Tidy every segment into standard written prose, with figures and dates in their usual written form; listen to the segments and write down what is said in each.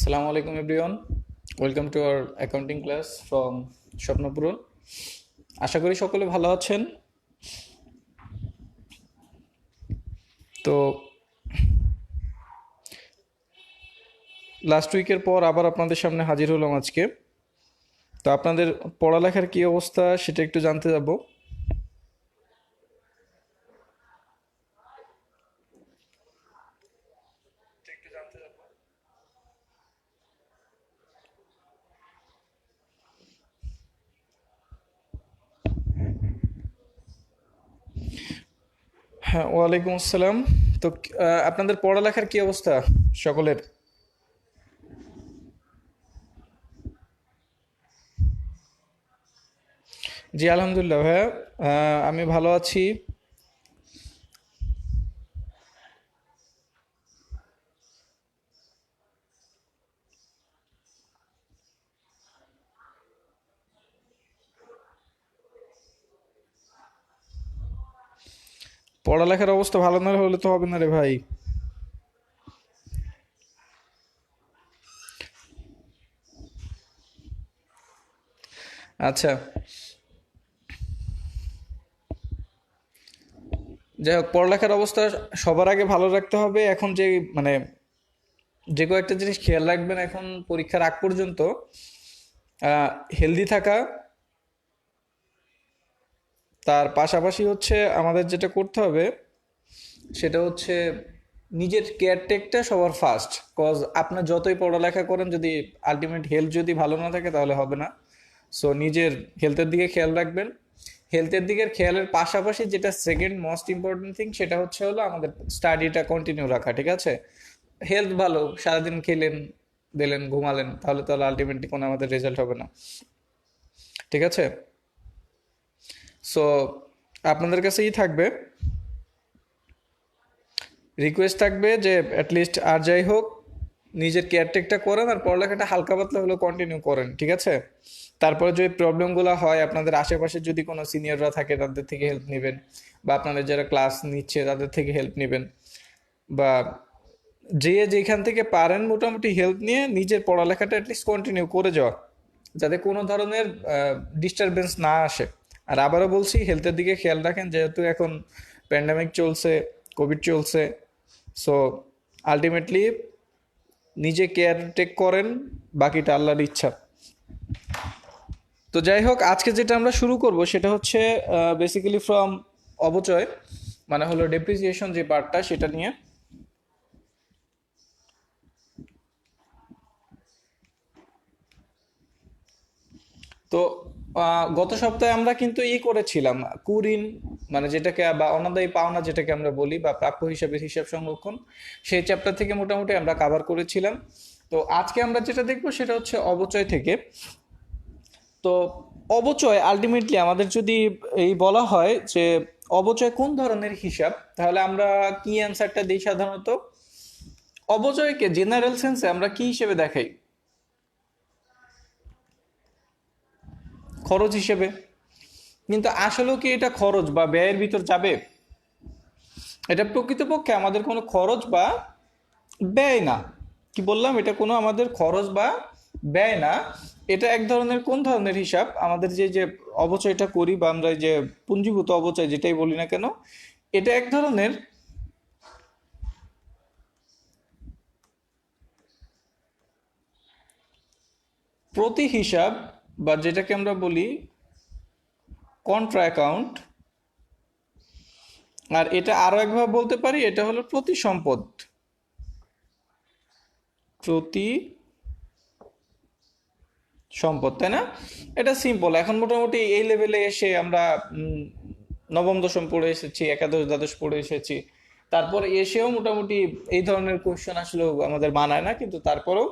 Assalamu alaikum everyone. Welcome to our accounting class from স্বপ্নপুরন। আশা করি সকলে ভালো আছেন। তো লাস্ট উইকের পর আবার আপনাদের সামনে হাজির হলাম আজকে। তো আপনাদের পড়ালেখার কি অবস্থা সেটা একটু জানতে যাব। হ্যাঁ, ওয়ালাইকুম আসসালাম। তো আপনাদের পড়ালেখার কি অবস্থা সকলের? জি আলহামদুলিল্লাহ ভাইয়া, আমি ভালো আছি। পড়ালেখার অবস্থা ভালো না হলে তো হবে না রে ভাই। আচ্ছা, যাই হোক, পড়ালেখার অবস্থা সবার আগে ভালো রাখতে হবে। এখন যে মানে যে কয়েকটা জিনিস খেয়াল রাখবেন এখন পরীক্ষার আগ পর্যন্ত, হেলদি থাকা। তার পাশাপাশি হচ্ছে আমাদের যেটা করতে হবে সেটা হচ্ছে নিজের কেয়ারটেকটা সবার ফার্স্ট। কজ আপনার যতই পড়ালেখা করেন, যদি আলটিমেট হেলথ যদি ভালো না থাকে তাহলে হবে না। সো নিজের হেলথের দিকে খেয়াল রাখবেন। হেলথের দিকের খেয়ালের পাশাপাশি যেটা সেকেন্ড মোস্ট ইম্পর্টেন্ট থিং সেটা হলো আমাদের স্টাডিটা কন্টিনিউ রাখা, ঠিক আছে? হেলথ ভালো, সারাদিন খেলেন দিলেন ঘুমালেন, তাহলে তাহলে আলটিমেটলি কোনো আমাদের রেজাল্ট হবে না, ঠিক আছে? সো আপনাদের কাছেই থাকবে, রিকোয়েস্ট থাকবে যে অ্যাটলিস্ট আর যাই হোক নিজের কেয়ারটেকটা করেন আর পড়ালেখাটা হালকা পাতলা হলেও কন্টিনিউ করেন, ঠিক আছে? তারপরে যদি প্রবলেমগুলো হয়, আপনাদের আশেপাশে যদি কোনো সিনিয়ররা থাকে তাদের থেকে হেল্প নেবেন, বা আপনাদের যারা ক্লাস নিচ্ছে তাদের থেকে হেল্প নেবেন, বা যে যেখান থেকে পারেন মোটামুটি হেল্প নিয়ে নিজের পড়ালেখাটা অ্যাটলিস্ট কন্টিনিউ করে যাওয়া, যাতে কোনো ধরনের ডিস্টারবেন্স না আসে। আর আবারও বলছি, হেলথের দিকে খেয়াল রাখেন, যেহেতু এখন প্যান্ডামিক চলছে, কোভিড চলছে। সো আলটিমেটলি নিজে কেয়ার টেক করেন, বাকিটা আল্লাহর ইচ্ছা। তো যাই হোক, আজকে যেটা আমরা শুরু করব সেটা হচ্ছে বেসিক্যালি ফ্রম অবচয়, মানে হলো ডেপ্রিসিয়েশন যে পার্টটা, সেটা নিয়ে। তো গত সপ্তাহে আমরা কিন্তু করেছিলাম কুরিন, মানে যেটাকে বা অনাদায়ী পাওনা যেটাকে আমরা বলি, বা প্রাপ্য হিসাবে হিসাব সংরক্ষণ, সেই চ্যাপ্টার থেকে মোটামুটি আমরা কাভার করেছিলাম। তো আজকে আমরা যেটা দেখবো সেটা হচ্ছে অবচয় থেকে। তো অবচয় আলটিমেটলি আমাদের যদি এই বলা হয় যে অবচয় কোন ধরনের হিসাব, তাহলে আমরা কি অ্যান্সারটা দিই সাধারণত? অবচয়কে জেনারেল সেন্সে আমরা কি হিসেবে দেখাই? খরচ হিসেবে। কিন্তু আসলেও কি এটা খরচ বা ব্যয়ের ভিতর যাবে? এটা প্রকৃতপক্ষে আমাদের কোনো খরচ বা ব্যয় না। কি বললাম? এটা কোনো আমাদের খরচ বা ব্যয় না। এটা এক ধরনের কোন ধরনের হিসাব? আমাদের যে যে অবচয়টা করি, বা আমরা যে পুঞ্জীভূত অবচয় যেটাই বলি না কেন, এটা এক ধরনের প্রতি হিসাব, বা যেটাকে আমরা বলি কন্ট্রা অ্যাকাউন্ট। আর এটা আরো একভাবে বলতে পারি, এটা হলো প্রতি সম্পদ। প্রতি সম্পদ, তাই না? এটা সিম্পল। এখন মোটামুটি এই লেভেলে এসে আমরা নবম দশম পড়ে এসেছি, একাদশ দ্বাদশ পড়ে এসেছি। তারপর এসেও মোটামুটি এই ধরনের কোয়েশ্চেন আসলেও আমাদের মানায় না, কিন্তু তারপরেও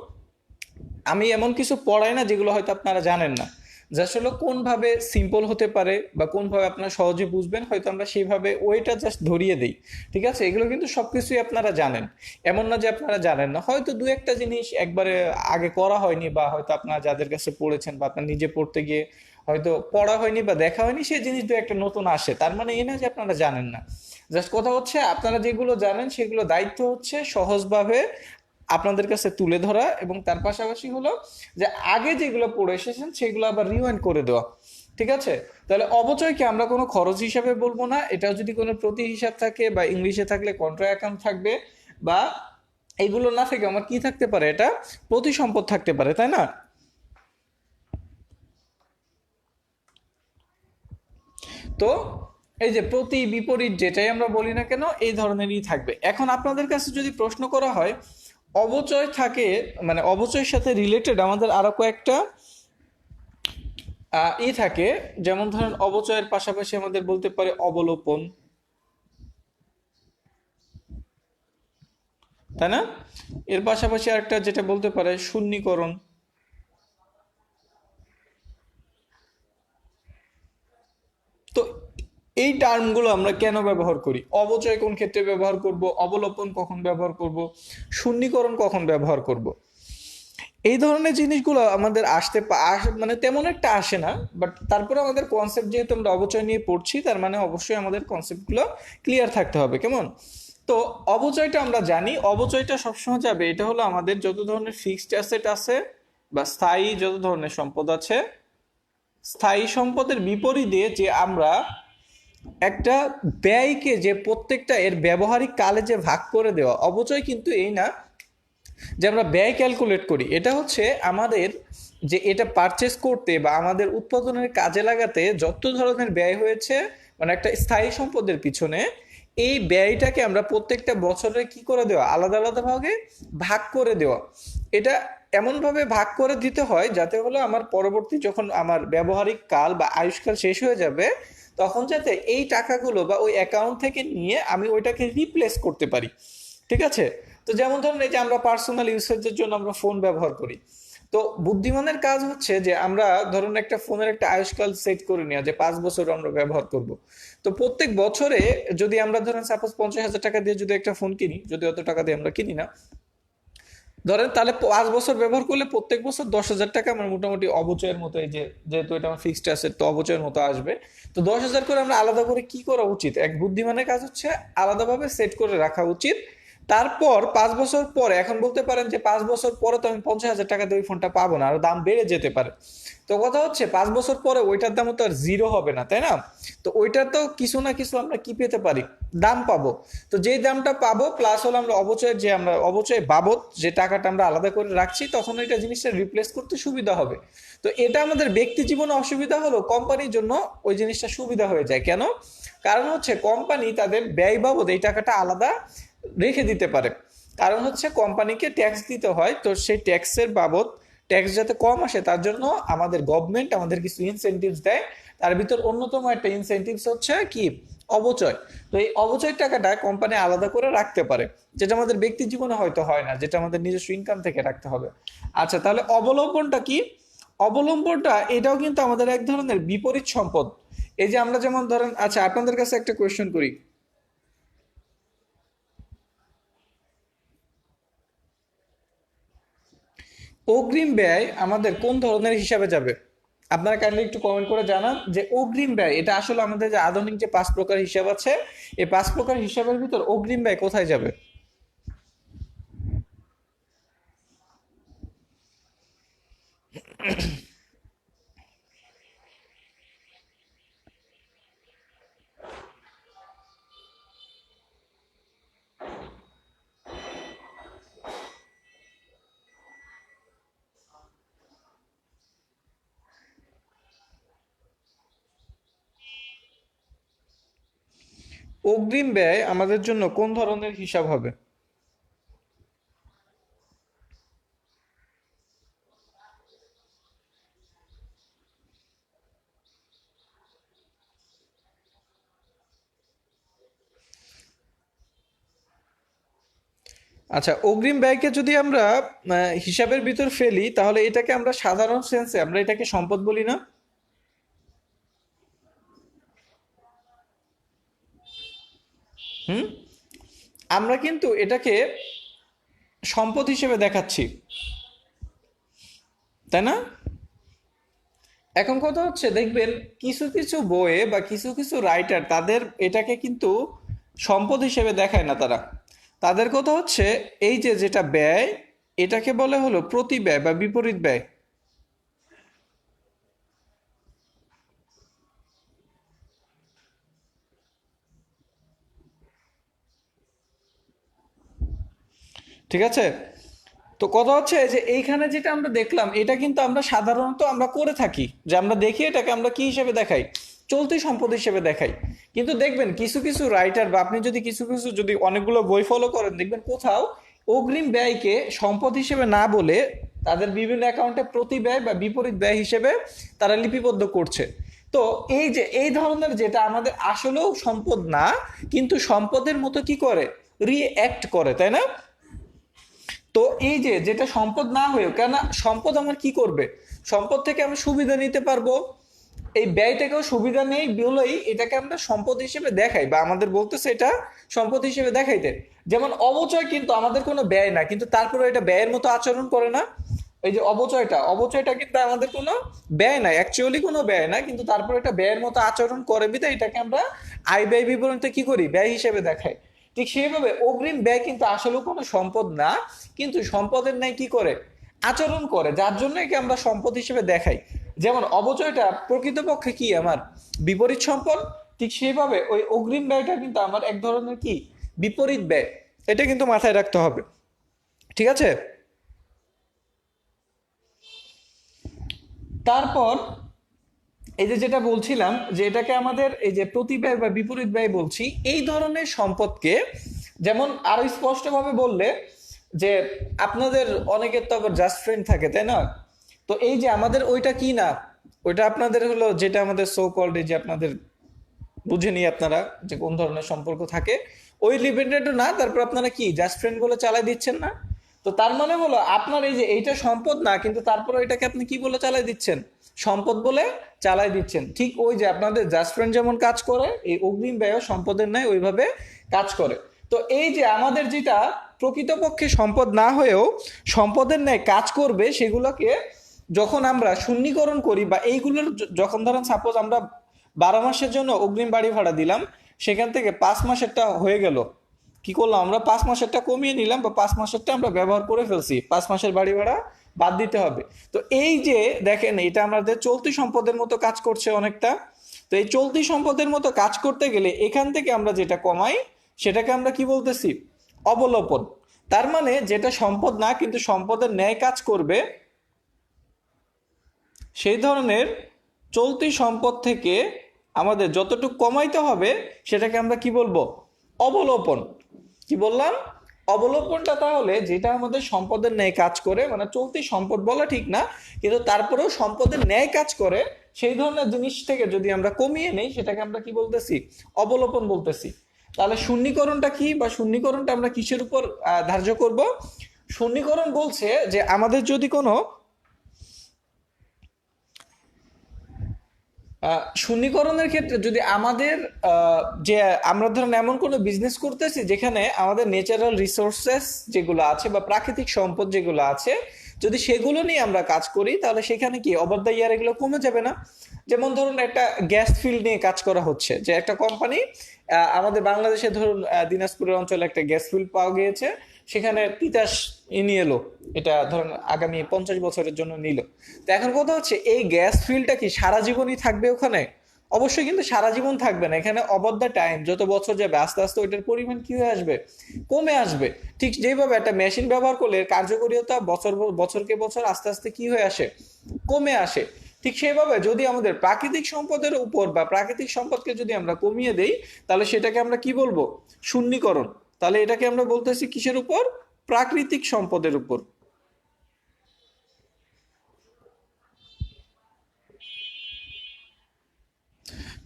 আমি এমন কিছু পড়াই না যেগুলো হয়তো আপনারা জানেন না, যে আসলে কোনভাবে সিম্পল হতে পারে বা কোনভাবে আপনারা সহজে বুঝবেন, হয়তো আমরা সেইভাবে ওইটা জাস্ট ধরিয়ে দিই, ঠিক আছে? এগুলো কিন্তু সবকিছুই আপনারা জানেন, এমন না যে আপনারা জানেন না। হয়তো দু একটা জিনিস একবারে আগে করা হয়নি, বা হয়তো আপনারা যাদের কাছে পড়েছেন বা আপনার নিজে পড়তে গিয়ে হয়তো পড়া হয়নি বা দেখা হয়নি, সেই জিনিস দু একটা নতুন আসে, তার মানে এই না যে আপনারা জানেন না। জাস্ট কথা হচ্ছে, আপনারা যেগুলো জানেন সেগুলো দায়িত্ব হচ্ছে সহজভাবে আপনাদের কাছে তুলে ধরা, এবং তার পাশাপাশি হলো যে আগে যেগুলো পড়ে এসেছেন সেগুলো আবার রিওয়াইন্ড করে দেওয়া। ঠিক আছে? তাহলে অবচয়কে আমরা কোনো খরচ হিসাবে বলবো না, এটাও যদি কোনো প্রতি হিসাব থাকে বা ইংলিশে থাকলে কন্ট্রা অ্যাকাউন্ট থাকবে, বা এগুলো না থেকে আমার কি থাকতে পারে, এটা প্রতি সম্পদ থাকতে পারে, তাই না? তো এই যে প্রতি বিপরীত যেটাই আমরা বলি না কেন এই ধরনেরই থাকবে। এখন আপনাদের কাছে যদি প্রশ্ন করা হয় অবচয় থাকে, মানে অবচয়ের সাথে রিলেটেড আমাদের আরো কয়েকটা থাকে, যেমন ধরেন অবচয়ের পাশাপাশি আমাদের বলতে পারে অবলোপন, তাই না? এর পাশাপাশি আরেকটা যেটা বলতে পারে শূন্যীকরণ। তো এই টার্মগুলো আমরা কেন ব্যবহার করি, অবচয় কোন ক্ষেত্রে ব্যবহার করব, অবলোপন কখন ব্যবহার করব, শূন্যীকরণ কখন ব্যবহার করব, এই ধরনের জিনিসগুলো আমাদের মানে তেমন একটা আসে না, বাট তারপরে আমাদের কনসেপ্ট যেহেতু আমরা অবচয় নিয়ে পড়ছি, তার মানে অবশ্যই আমাদের কনসেপ্টগুলো ক্লিয়ার থাকতে হবে, কেমন? তো অবচয়টা আমরা জানি, অবচয়টা সবসময় যাবে, এটা হলো আমাদের যত ধরনের ফিক্সড অ্যাসেট আছে বা স্থায়ী যত ধরনের সম্পদ আছে, স্থায়ী সম্পদের বিপরীতে যে আমরা একটা ব্যয়কে যে প্রত্যেকটা এর ব্যবহারিক কালে যে ভাগ করে দেওয়া, অবচয় কিন্তু এই না যে আমরা ব্যয় ক্যালকুলেট করি, এটা হচ্ছে আমাদের যে এটা পারচেস করতে বা আমাদের উৎপাদনের কাজে লাগাতে যত ধরনের ব্যয় হয়েছে, মানে একটা স্থায়ী সম্পদের পিছনে এই ব্যয়টাকে আমরা প্রত্যেকটা বছরে কি করে দেওয়া, আলাদা আলাদা ভাগে ভাগ করে দেওয়া। এটা এমনভাবে ভাগ করে দিতে হয় যাতে হলো আমার পরবর্তী যখন আমার ব্যবহারিক কাল বা আয়ুষ্কাল শেষ হয়ে যাবে, তখন যাতে এই টাকাগুলো বা ওই অ্যাকাউন্ট থেকে নিয়ে আমি ওইটাকে রিপ্লেস করতে পারি। ঠিক আছে? তো যেমন ধরুন এই যে আমরা পার্সোনাল ইউসেজের জন্য আমরা ফোন ব্যবহার করি, তো বুদ্ধিমানের কাজ হচ্ছে যে আমরা ধরুন একটা ফোনের একটা আয়ুষ্কাল সেট করে নেওয়া যে 5 বছর আমরা ব্যবহার করব। তো প্রত্যেক বছরে যদি আমরা ধরেন সাপোজ 50,000 টাকা দিয়ে যদি একটা ফোন কিনি, যদি অত টাকা দিয়ে আমরা কিনি না, ধরেন তাহলে 5 বছর ব্যবহার করলে প্রত্যেক বছর 10,000 টাকা আমার মোটামুটি অবচয়ের মতো, এই যে যেহেতু এটা আমার ফিক্সড অ্যাসেট তো অবচয়ের মতো আসবে। তো 10,000 করে আমরা আলাদা করে কি করা উচিত, এক বুদ্ধিমানের কাজ হচ্ছে আলাদাভাবে সেট করে রাখা উচিত। তারপর 5 বছর পরে, এখন বলতে পারেন যে 5 বছর পরে তো আমি 50,000 টাকা দিয়ে ওই ফোনটা পাবো না, আর দাম বেড়ে যেতে পারে। তো কথা হচ্ছে 5 বছর পরে ওইটার দাম তো আর জিরো হবে না, তাই না? তো ওইটা তো কিছু না কিছু আমরা কি পেতে পারি, দাম পাবো। তো যেই দামটা পাবো প্লাস হলো আমরা অবচয়ের যে আমরা অবচয় বাবদ যে টাকাটা আমরা আলাদা করে রাখছি, তখন এটা জিনিসটা রিপ্লেস করতে সুবিধা হবে। তো এটা আমাদের ব্যক্তি জীবনে অসুবিধা হলো, কোম্পানির জন্য ওই জিনিসটা সুবিধা হয়ে যায়। কেন? কারণ হচ্ছে কোম্পানি তাদের ব্যয় বাবদ এই টাকাটা আলাদা রেখে দিতে পারে। কারণ হচ্ছে কোম্পানিকে ট্যাক্স দিতে হয়, তো সেই ট্যাক্সের বাবদ ট্যাক্স যাতে কম আসে তার জন্য আমাদের গভর্নমেন্ট আমাদের কিছু ইনসেনটিভস দেয়। তার ভিতর অন্যতম একটা ইনসেনটিভস হচ্ছে কি, অবচয়। তো এই অবচয় টাকাটা কোম্পানি আলাদা করে রাখতে পারে, যেটা আমাদের ব্যক্তি জীবনে হয়তো হয় না, যেটা আমাদের নিজস্ব ইনকাম থেকে রাখতে হবে। আচ্ছা, তাহলে অবলম্বনটা কি? অবলম্বনটা এটাও কিন্তু আমাদের এক ধরনের বিপরীত সম্পদ। এই যে আমরা যেমন ধরেন, আচ্ছা আপনাদের কাছে একটা কোয়েশ্চেন করি, অগ্রিম ব্যয় আমাদের কোন ধরনের হিসাবে যাবে? আপনারা কাইন্ডলি একটু কমেন্ট করে জানান যে অগ্রিম ব্যয় এটা আসলে আমাদের যে আধুনিক যে 5 প্রকার হিসাব আছে, এই 5 প্রকার হিসাবের ভিতর অগ্রিম ব্যয় কোথায় যাবে? অগ্রিম ব্যয় আমাদের জন্য কোন ধরনের হিসাব হবে? আচ্ছা, অগ্রিম ব্যয়কে যদি আমরা হিসাবের ভিতর ফেলি, তাহলে এটাকে আমরা সাধারণ সেন্সে আমরা এটাকে সম্পদ বলি না? হুম, আমরা কিন্তু এটাকে সম্পদ হিসেবে দেখাচ্ছি, তাই না? এখন কথা হচ্ছে দেখবেন কিছু কিছু বইয়ে বা কিছু কিছু রাইটার তাদের এটাকে কিন্তু সম্পদ হিসেবে দেখায় না তারা। তাদের কথা হচ্ছে এই যে যেটা ব্যয়, এটাকে বলে হলো প্রতি ব্যয় বা বিপরীত ব্যয়। ঠিক আছে? তো কথা হচ্ছে যে এইখানে যেটা আমরা দেখলাম, এটা কিন্তু আমরা সাধারণত আমরা করে থাকি, যে আমরা দেখি এটাকে আমরা কি হিসেবে দেখাই, চলতি সম্পদ হিসেবে দেখাই। কিন্তু দেখবেন কিছু কিছু রাইটার বা আপনি যদি কিছু কিছু যদি অনেকগুলো বই ফলো করেন, দেখবেন কোথাও অগ্রিম ব্যয়কে সম্পদ হিসেবে না বলে তাদের বিভিন্ন অ্যাকাউন্টে প্রতি ব্যয় বা বিপরীত ব্যয় হিসেবে তারা লিপিবদ্ধ করছে। তো এই যে এই ধরনের যেটা আমাদের আসলেও সম্পদ না, কিন্তু সম্পদের মতো কি করে, রিঅ্যাক্ট করে, তাই না? তো এই যে যেটা সম্পদ না হয়েও, কেন সম্পদ আমার কি করবে, সম্পদ থেকে আমি সুবিধা নিতে পারবো, এই ব্যয় থেকেও সুবিধা নেই বলেই এটাকে আমরা সম্পদ হিসেবে দেখাই, বা আমাদের বলতেছে এটা সম্পদ হিসেবে দেখাইতে। যেমন অবচয় কিন্তু আমাদের কোনো ব্যয় না, কিন্তু তারপরে এটা ব্যয়ের মতো আচরণ করে না। এই যে অবচয়টা, অবচয়টা কিন্তু আমাদের কোনো ব্যয় না, অ্যাকচুয়ালি কোনো ব্যয় না, কিন্তু তারপরে এটা ব্যয়ের মতো আচরণ করে বিধায় এটাকে আমরা আয় ব্যয় বিবরণীতে কি করি, ব্যয় হিসেবে দেখাই। ঠিক সেইভাবে অগ্রিম ব্যয় কিন্তু আসলে কোনো সম্পদ না, কিন্তু সম্পদের ন্যায় কি করে, আচরণ করে, যার জন্য একে আমরা সম্পদ হিসেবে দেখাই। যেমন অবচয়টা প্রকৃতপক্ষে কি আমার বিপরীত সম্পদ, ঠিক সেইভাবে ওই অগ্রিম ব্যয়টা কিন্তু আমার এক ধরনের কি বিপরীত ব্যয়। এটা কিন্তু মাথায় রাখতে হবে। ঠিক আছে? তারপর এই যে যেটা বলছিলাম, যে এটাকে আমাদের এই যে প্রতি ব্যয় বা বিপরীত ব্যয় বলছি, এই ধরনের সম্পদকে যেমন আরো স্পষ্টভাবে বললে, যে আপনাদের অনেকের তো আবার জাস্ট ফ্রেন্ড থাকে, তাই না? তো এই যে আমাদের ওইটা কি না, ওইটা আপনাদের হলো যেটা আমাদের সো কল্ড, এই যে আপনাদের বুঝে নিয়ে আপনারা যে কোন ধরনের সম্পর্ক থাকে, ওই লিমিটেড না, তারপর আপনারা কি জাস্ট ফ্রেন্ড বলে চালাই দিচ্ছেন না? তো তার মানে হলো আপনার এই যে এইটা সম্পদ না, কিন্তু তারপরে এটাকে আপনি কি বলে চালাই দিচ্ছেন, সম্পদ বলে চালাই দিচ্ছেন। ঠিক ওই যে আপনাদের জাস্ট ফ্রেন্ড যেমন কাজ করে, এই অগ্রিম ব্যয় সম্পদের ন্যায় ওইভাবে কাজ করে। তো এই যে আমাদের যেটা প্রকৃতপক্ষে সম্পদ না হয়েও সম্পদের ন্যায় কাজ করবে, সেগুলোকে যখন আমরা শূন্যীকরণ করি, বা এইগুলোর যখন ধরেন সাপোজ আমরা 12 মাসের জন্য অগ্রিম বাড়ি ভাড়া দিলাম, সেখান থেকে 5 মাসেরটা হয়ে গেল, কি করলাম আমরা, 5 মাসেরটা কমিয়ে নিলাম, বা 5 মাসেরটা আমরা ব্যবহার করে ফেলছি, 5 মাসের বাড়ি ভাড়া বাদ দিতে হবে। তো এই যে দেখেন, এটা আমাদের চলতি সম্পদের মতো কাজ করছে অনেকটা। তো এই চলতি সম্পদের মতো কাজ করতে গেলে এখান থেকে আমরা যেটা কমাই, সেটাকে আমরা কি বলতেছি, অবলোপন। তার মানে যেটা সম্পদ না কিন্তু সম্পদের ন্যায় কাজ করবে, সেই ধরনের চলতি সম্পদ থেকে আমাদের যতটুকু কমাইতে হবে, সেটাকে আমরা কি বলবো, অবলোপন। কি বললাম, অবলোপনটা তাহলে যেটা আমাদের সম্পদের ন্যায় কাজ করে, মানে চলতি সম্পদ বলা ঠিক না, কিন্তু তারপরেও সম্পদের ন্যায় কাজ করে, সেই ধরনের জিনিস থেকে যদি আমরা কমিয়ে নেই, সেটাকে আমরা কি বলতেছি, অবলোপন বলতেছি। তাহলে শূন্যীকরণটা কি, বা শূন্যীকরণটা আমরা কিসের উপর ধার্য করব? শূন্যীকরণ বলছে যে আমাদের যদি কোনো শূন্যীকরণের ক্ষেত্রে যদি আমাদের যে আমরা ধরেন এমন কোনো বিজনেস করতেছি যেখানে আমাদের ন্যাচারাল রিসোর্সেস যেগুলো আছে বা প্রাকৃতিক সম্পদ যেগুলো আছে, যদি সেগুলো নিয়ে আমরা কাজ করি, তাহলে সেখানে কি ওভার দ্য ইয়ার এগুলো কমে যাবে না? যেমন ধরুন একটা গ্যাস ফিল্ড নিয়ে কাজ করা হচ্ছে, যে একটা কোম্পানি আমাদের বাংলাদেশে ধরুন দিনাজপুরের অঞ্চলে একটা গ্যাস ফিল্ড পাওয়া গিয়েছে, সেখানে তিতাস নিয়ে এলো, এটা ধরেন আগামী 50 বছরের জন্য নিল। তো এখন কথা হচ্ছে এই গ্যাস ফিল্ডটা কি সারা জীবনই থাকবে ওখানে? অবশ্যই কিন্তু সারা জীবন থাকবে না, এখানে ওভার দ্য টাইম যত বছর যাবে আস্তে আস্তে ওইটার পরিমাণ কি হয়ে আসবে, কমে আসবে। ঠিক যেভাবে একটা মেশিন ব্যবহার করলে এর কার্যকারিতা বছরকে বছর আস্তে আস্তে কি হয়ে আসে, কমে আসে। ঠিক সেইভাবে যদি আমাদের প্রাকৃতিক সম্পদের উপর বা প্রাকৃতিক সম্পদকে যদি আমরা কমিয়ে দেই, তাহলে সেটাকে আমরা কি বলবো, শূন্যীকরণ। তাহলে এটাকে আমরা বলতেছি কিসের উপর, প্রাকৃতিক সম্পদের উপর।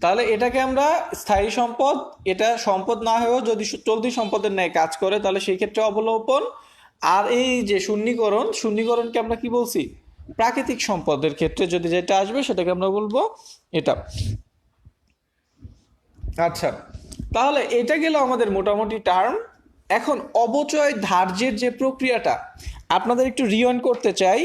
তাহলে এটাকে আমরা স্থায়ী সম্পদ, এটা সম্পদ না হয়েও যদি চলতি সম্পদের ন্যায় কাজ করে, তাহলে সেই ক্ষেত্রে অবলোপন। আর এই যে শূন্যীকরণ, শূন্যীকরণকে আমরা কি বলছি, প্রাকৃতিক সম্পদের ক্ষেত্রে যদি যেটা আসবে সেটাকে আমরা বলবো এটা। আচ্ছা, তাহলে এটা গেল আমাদের মোটামুটি টার্ম। এখন অবচয় ধার্যের যে প্রক্রিয়াটা আপনাদের একটু রিওয়াইন্ড করতে চাই।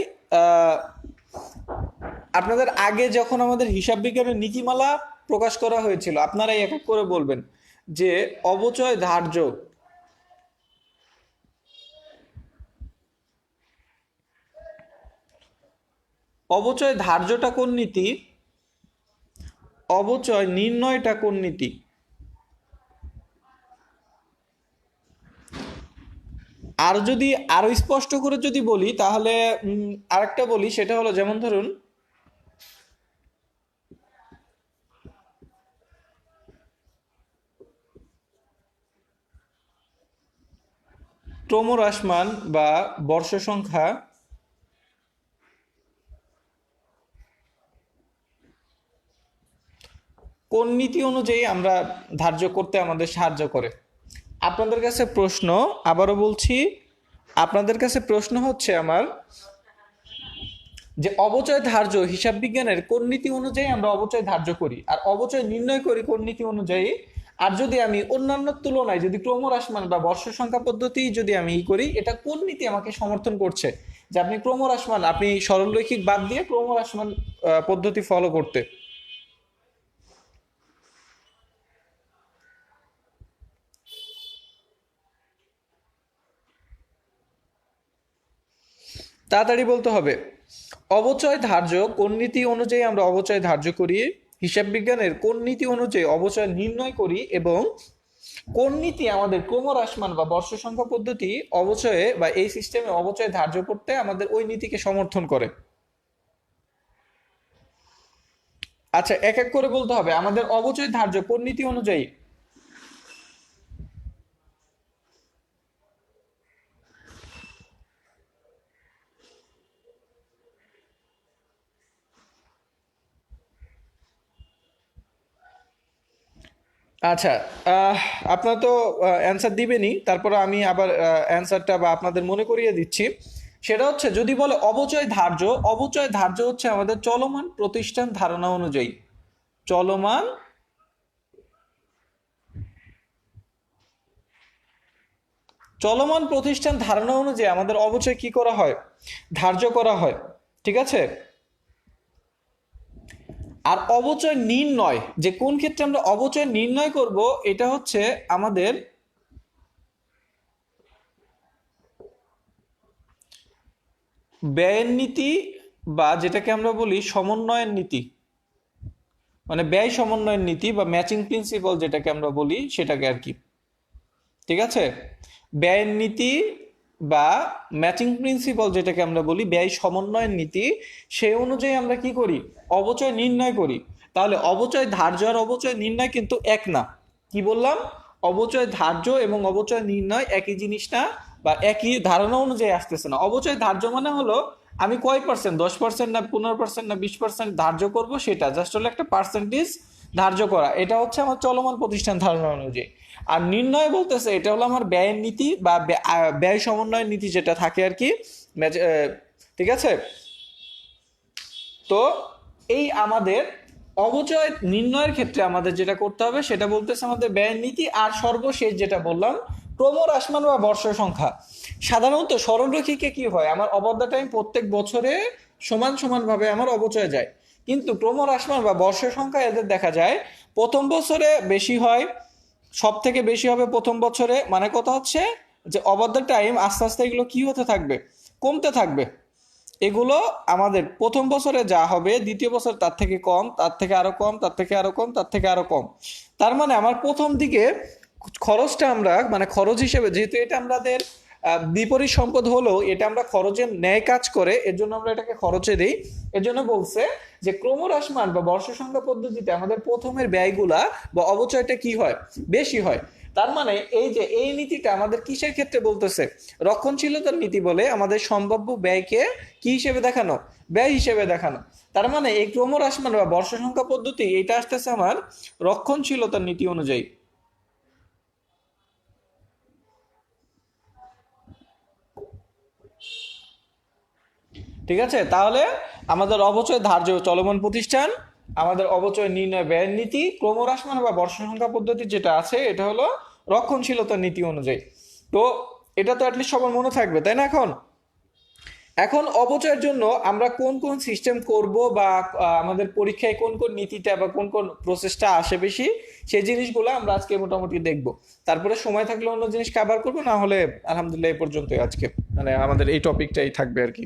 আপনাদের আগে যখন আমাদের হিসাব বিজ্ঞানের নীতিমালা প্রকাশ করা হয়েছিল, আপনারাই এক এক করে বলবেন যে অবচয় ধার্য অবচয় ধার্যটা কোন নীতি, অবচয় নির্ণয়টা কোন নীতি? আর যদি আরো স্পষ্ট করে যদি বলি তাহলে আরেকটা বলি, সেটা হলো যেমন ধরুন ক্রমহ্রাসমান বা বর্ষ সংখ্যা কোন নীতি অনুযায়ী আমরা ধার্য করতে আমাদের সাহায্য করে। আপনাদের কাছে প্রশ্ন, আবারও বলছি, আপনাদের কাছে প্রশ্ন হচ্ছে আমার যে অবচয় ধার্য হিসাব বিজ্ঞানের কোন নীতি অনুযায়ী আমরা অবচয় ধার্য করি, আর অবচয় নির্ণয় করি কোন নীতি অনুযায়ী। আর যদি আমি অন্যান্য তুলনায় যদি ক্রমহ্রাসমান বা বর্ষ সংখ্যা পদ্ধতি যদি আমি করি, এটা কোন নীতি আমাকে সমর্থন করছে যে আপনি ক্রমহ্রাসমান, আপনি সরলরৈখিক বাদ দিয়ে ক্রমহ্রাসমান পদ্ধতি ফলো করতে। তাড়াতাড়ি বলতে হবে। অবচয় ধার্য কোন নীতি অনুযায়ী আমরা অবচয় ধার্য করি, হিসাব বিজ্ঞানের কোন নীতি অনুযায়ী অবচয় নির্ণয় করি, এবং কোন নীতি আমাদের ক্রমহ্রাসমান বা বর্ষ সংখ্যা পদ্ধতি অবচয়ে বা এই সিস্টেমে অবচয় ধার্য করতে আমাদের ওই নীতিকে সমর্থন করে। আচ্ছা, এক এক করে বলতে হবে আমাদের অবচয় ধার্য কোন নীতি অনুযায়ী। আচ্ছা, আহ, আপনারা তো অ্যান্সার দিবেনই, তারপরে আমি আবার অ্যান্সারটা বা আপনাদের মনে করিয়ে দিচ্ছি। সেটা হচ্ছে যদি বলে অবচয় ধার্য, অবচয় ধার্য হচ্ছে আমাদের চলমান প্রতিষ্ঠান ধারণা অনুযায়ী, চলমান চলমান প্রতিষ্ঠান ধারণা অনুযায়ী আমাদের অবচয় কি করা হয়, ধার্য করা হয়। ঠিক আছে। আর অবচয় নির্ণয়, যে কোন ক্ষেত্রে আমরা অবচয় নির্ণয় করব, এটা হচ্ছে আমাদের ব্যয়ের নীতি বা যেটাকে আমরা বলি সমন্বয়ের নীতি, মানে ব্যয় সমন্বয়ের নীতি বা ম্যাচিং প্রিন্সিপাল যেটাকে আমরা বলি সেটাকে আর কি। ঠিক আছে। ব্যয়ের নীতি বা ম্যাচিং প্রিন্সিপাল যেটাকে আমরা বলি ব্যয় সমন্বয়ের নীতি, সেই অনুযায়ী আমরা কি করি, অবচয় নির্ণয় করি। তাহলে অবচয় ধার্য আর অবচয় নির্ণয় কিন্তু এক না। কি বললাম, অবচয় ধার্য এবং অবচয় নির্ণয় একই জিনিস না, বা একই ধারণা অনুযায়ী আসতেছে না। অবচয় ধার্য মানে হলো আমি কয় পার্সেন্ট, 10% না 15% না 20% ধার্য করব, সেটা জাস্ট হলো একটা পার্সেন্টেজ ধার্য করা। এটা হচ্ছে আমার চলমান প্রতিষ্ঠান ধারণা অনুযায়ী। আর নির্ণয় বলতেছে এটা হলো আমার ব্যয়ের নীতি বা ব্যয় সমন্বয়ের নীতি যেটা থাকে আর কি। ঠিক আছে। তো এই আমাদের অবচয় নির্ণয়ের ক্ষেত্রে আমাদের যেটা করতে হবে সেটা বলতেছে আমাদের ব্যয়ের নীতি। আর সর্বশেষ যেটা বললাম ক্রমহ্রাসমান বা বর্ষ সংখ্যা। সাধারণত সরলরেখিকে কি হয়, আমার ওভার দ্য টাইম প্রত্যেক বছরে সমান সমান ভাবে আমার অবচয় যায়, কিন্তু ক্রমহ্রাসমান বা বর্ষ সংখ্যা এদের দেখা যায় প্রথম বছরে বেশি হয়, সব থেকে বেশি হবে প্রথম বছরে। মানে কথা হচ্ছে যে ওভার দ্য টাইম আস্তে আস্তে এগুলো কি হতে থাকবে, কমতে থাকবে। এগুলো আমাদের প্রথম বছরে যা হবে দ্বিতীয় বছর তার থেকে কম, তার থেকে আরো কম, তার থেকে আরো কম, তার থেকে আরো কম। তার মানে আমার প্রথম দিকে খরচটা আমরা মানে খরচ হিসেবে, যেহেতু এটা আমাদের বিপরীত সম্পদ হলেও এটা আমরা খরচের ন্যায় কাজ করে, এর জন্য আমরা এটাকে খরচে দিই। এর জন্য বলছে যে ক্রমহ্রাসমান বা বর্ষ সংখ্যা পদ্ধতিতে আমাদের প্রথমের ব্যয়গুলা বা অবচয়টা কি হয়, বেশি হয়। তার মানে এই যে এই নীতিটা আমাদের কিসের ক্ষেত্রে বলতেছে, রক্ষণশীলতার নীতি বলে আমাদের সম্ভাব্য ব্যয়কে কি হিসেবে দেখানো, ব্যয় হিসেবে দেখানো। তার মানে এই ক্রমহ্রাসমান বা বর্ষ সংখ্যা পদ্ধতি এটা আসতেছে আমার রক্ষণশীলতার নীতি অনুযায়ী। ঠিক আছে। তাহলে আমাদের অবচয় ধার্য চলমান প্রতিষ্ঠান, আমাদের অবচয় নির্ণয় ব্যয়ের নীতি, ক্রমহ্রাসমান বা বর্ষ সংখ্যা পদ্ধতি যেটা আছে এটা হলো রক্ষণশীলতার নীতি অনুযায়ী। তো এটা তো অ্যাটলিস্ট সবার মনে থাকবে, তাই না? এখন এখন অবচয়ের জন্য আমরা কোন কোন সিস্টেম করব বা আমাদের পরীক্ষায় কোন কোন নীতিটা বা কোন কোন প্রসেসটা আসে বেশি, সেই জিনিসগুলো আমরা আজকে মোটামুটি দেখব। তারপরে সময় থাকলে অন্য জিনিস কভার করবো, না হলে আলহামদুলিল্লাহ এই পর্যন্তই আজকে, মানে আমাদের এই টপিকটাই থাকবে আর কি।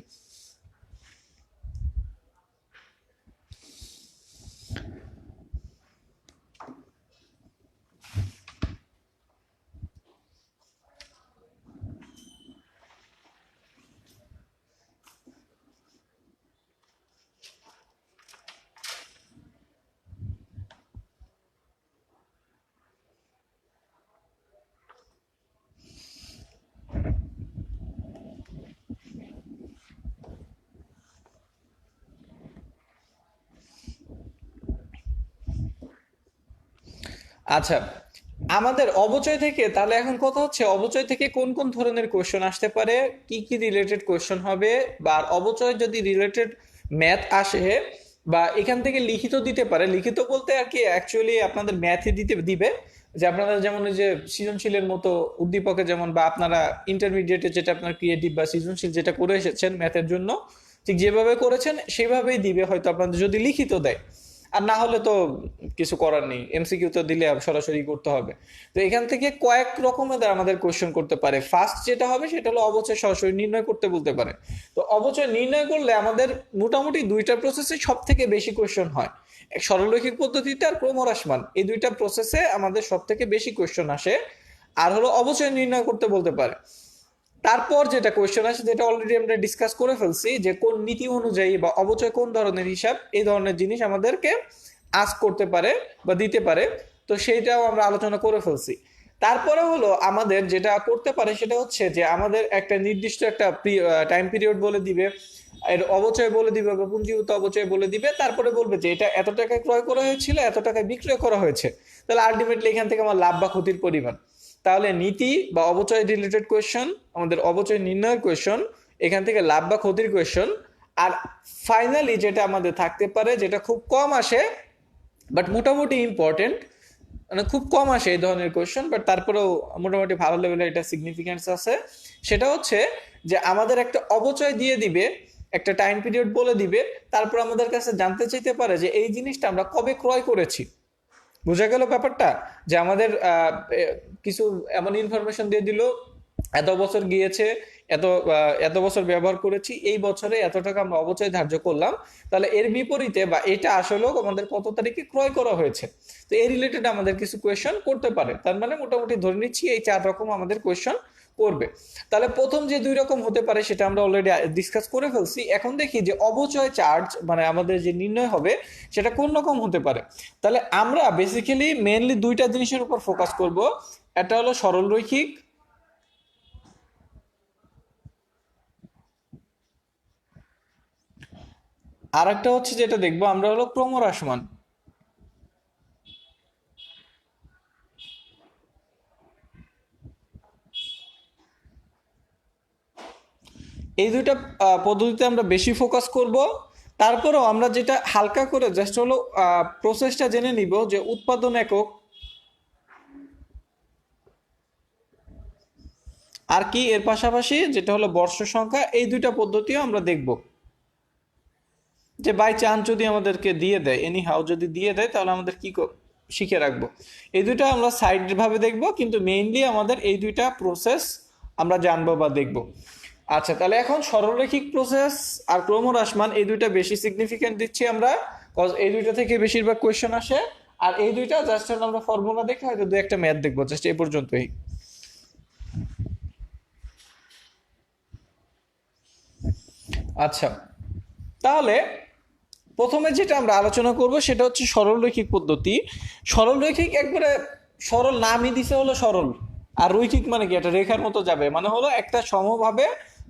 আচ্ছা, আমাদের অবচয় থেকে তাহলে এখন কথা হচ্ছে অবচয় থেকে কোন কোন ধরনের কোয়েশ্চেন আসতে পারে, কি কি রিলেটেড কোয়েশ্চেন হবে, বা অবচয় যদি রিলেটেড ম্যাথ আসে বা এখান থেকে লিখিত দিতে পারে। লিখিত বলতে আর কি অ্যাকচুয়ালি আপনাদের ম্যাথে দিবে, যে আপনারা যেমন ওই যে সৃজনশীলের মতো উদ্দীপকে যেমন, বা আপনারা ইন্টারমিডিয়েটে যেটা আপনার ক্রিয়েটিভ বা সৃজনশীল যেটা করে এসেছেন ম্যাথের জন্য, ঠিক যেভাবে করেছেন সেভাবেই দিবে হয়তো আপনাদের যদি লিখিত দেয়। আর না হলে তো কিছু করার নেই, এমসিকিউ তো দিলে সরাসরি করতে হবে। তো এখান থেকে কয়েক রকমের আমাদের কোশ্চেন করতে পারে। ফার্স্ট যেটা হবে সেটা হলো অবচয় সরাসরি নির্ণয় করতে বলতে পারে। তো অবচয় নির্ণয় করলে আমাদের মোটামুটি দুইটা প্রসেসে সব থেকে বেশি কোশ্চেন হয়, এক সরলরৈখিক পদ্ধতিতে আর ক্রমহ্রাসমান, এই দুইটা প্রসেসে আমাদের সব থেকে বেশি কোশ্চেন আসে। আর হলো অবচয় নির্ণয় করতে বলতে পারে। তারপর যেটা কোয়েশ্চেন আছে, যেটা অলরেডি আমরা ডিসকাস করে ফেলছি, যে কোন নীতি অনুযায়ী বা অবচয় কোন ধরনের হিসাব, এই ধরনের জিনিস আমাদেরকে আস্ক করতে পারে বা দিতে পারে। তো সেইটাও আমরা আলোচনা করে ফেলছি। তারপরে হলো আমাদের যেটা করতে পারে সেটা হচ্ছে যে আমাদের একটা নির্দিষ্ট একটা টাইম পিরিয়ড বলে দিবে, এর অবচয় বলে দিবে বা পুঞ্জীভূত অবচয় বলে দিবে, তারপরে বলবে যে এটা এত টাকায় ক্রয় করা হয়েছিল, এত টাকায় বিক্রয় করা হয়েছে, তাহলে আলটিমেটলি এখান থেকে আমার লাভ বা ক্ষতির পরিমাণ। তাহলে নীতি বা অবচয় রিলেটেড কোয়েশ্চন, আমাদের অবচয় নির্ণয়ের কোয়েশ্চন, এখান থেকে লাভ বা ক্ষতির কোয়েশ্চন। আর ফাইনালি যেটা আমাদের থাকতে পারে, যেটা খুব কম আসে বাট মোটামুটি ইম্পর্টেন্ট, মানে খুব কম আসে এই ধরনের কোয়েশ্চন বাট তারপরেও মোটামুটি ভালো লেভেলের এটা সিগনিফিকেন্স আছে, সেটা হচ্ছে যে আমাদের একটা অবচয় দিয়ে দিবে, একটা টাইম পিরিয়ড বলে দিবে, তারপর আমাদের কাছে জানতে চাইতে পারে যে এই জিনিসটা আমরা কবে ক্রয় করেছি। বোঝা গেল ব্যাপারটা? যে আমাদের কিছু এমন ইনফরমেশন দিয়ে দিল, এত বছর গিয়েছে, এত বছর ব্যবহার করেছি, এই বছরে এত টাকা আমরা অবচয় ধার্য করলাম, তাহলে এর বিপরীতে বা এটা আসলেও আমাদের কত তারিখে ক্রয় করা হয়েছে। তো এই রিলেটেড আমাদের কিছু কোয়েশ্চন করতে পারে। তার মানে মোটামুটি ধরে নিচ্ছি এই 4 রকম আমাদের কোয়েশ্চন করবে। তাহলে প্রথম যে 2 রকম হতে পারে সেটা আমরা অলরেডি ডিসকাস করে ফেলছি। এখন দেখি যে অবচয় চার্জ মানে আমাদের যে নির্ণয় হবে সেটা কোন রকম হতে পারে। তাহলে আমরা বেসিক্যালি মেইনলি 2টা জিনিসের উপর ফোকাস করব। একটা হলো সরল রৈখিক, আর একটা হচ্ছে যেটা দেখবো আমরা হলো ক্রমহ্রাসমান। এই দুইটা পদ্ধতিতে আমরা বেশি ফোকাস করব। তারপরেও আমরা যেটা হালকা করে জাস্ট হলো প্রসেসটা জেনে নিব, যে উৎপাদন একক আর কি, এর পাশাপাশি যেটা হলো বর্ষ সংখ্যা, এই দুইটা পদ্ধতিও আমরা দেখব। যে বাই চান্স যদি আমাদেরকে দিয়ে দেয়, এনি হাউ যদি দিয়ে দেয়, তাহলে আমাদের কি শিখে রাখবো। এই দুইটা আমরা সাইড ভাবে দেখব, কিন্তু মেইনলি আমাদের এই দুইটা প্রসেস আমরা জানবো বা দেখব। আচ্ছা, তাহলে এখন সরলরৈখিক প্রসেস আর ক্রমহ্রাসমান এই দুইটা বেশি সিগনিফিকেন্ট দিচ্ছি আমরা, কজ এই দুইটা থেকে বেশিরভাগ কোয়েশ্চেন আসে। আর এই দুইটা জাস্ট আমরা ফর্মুলা দেখে হয়তো দু একটা ম্যাথ দেখবো, জাস্ট এই পর্যন্তই। আচ্ছা, তাহলে প্রথমে যেটা আমরা আলোচনা করব সেটা হচ্ছে সরলরৈখিক পদ্ধতি। সরলরৈখিক একবারে সরল নামই দিছে হলো সরল। আর রৈখিক মানে কি, একটা রেখার মতো যাবে, মানে হলো একটা সমভাবে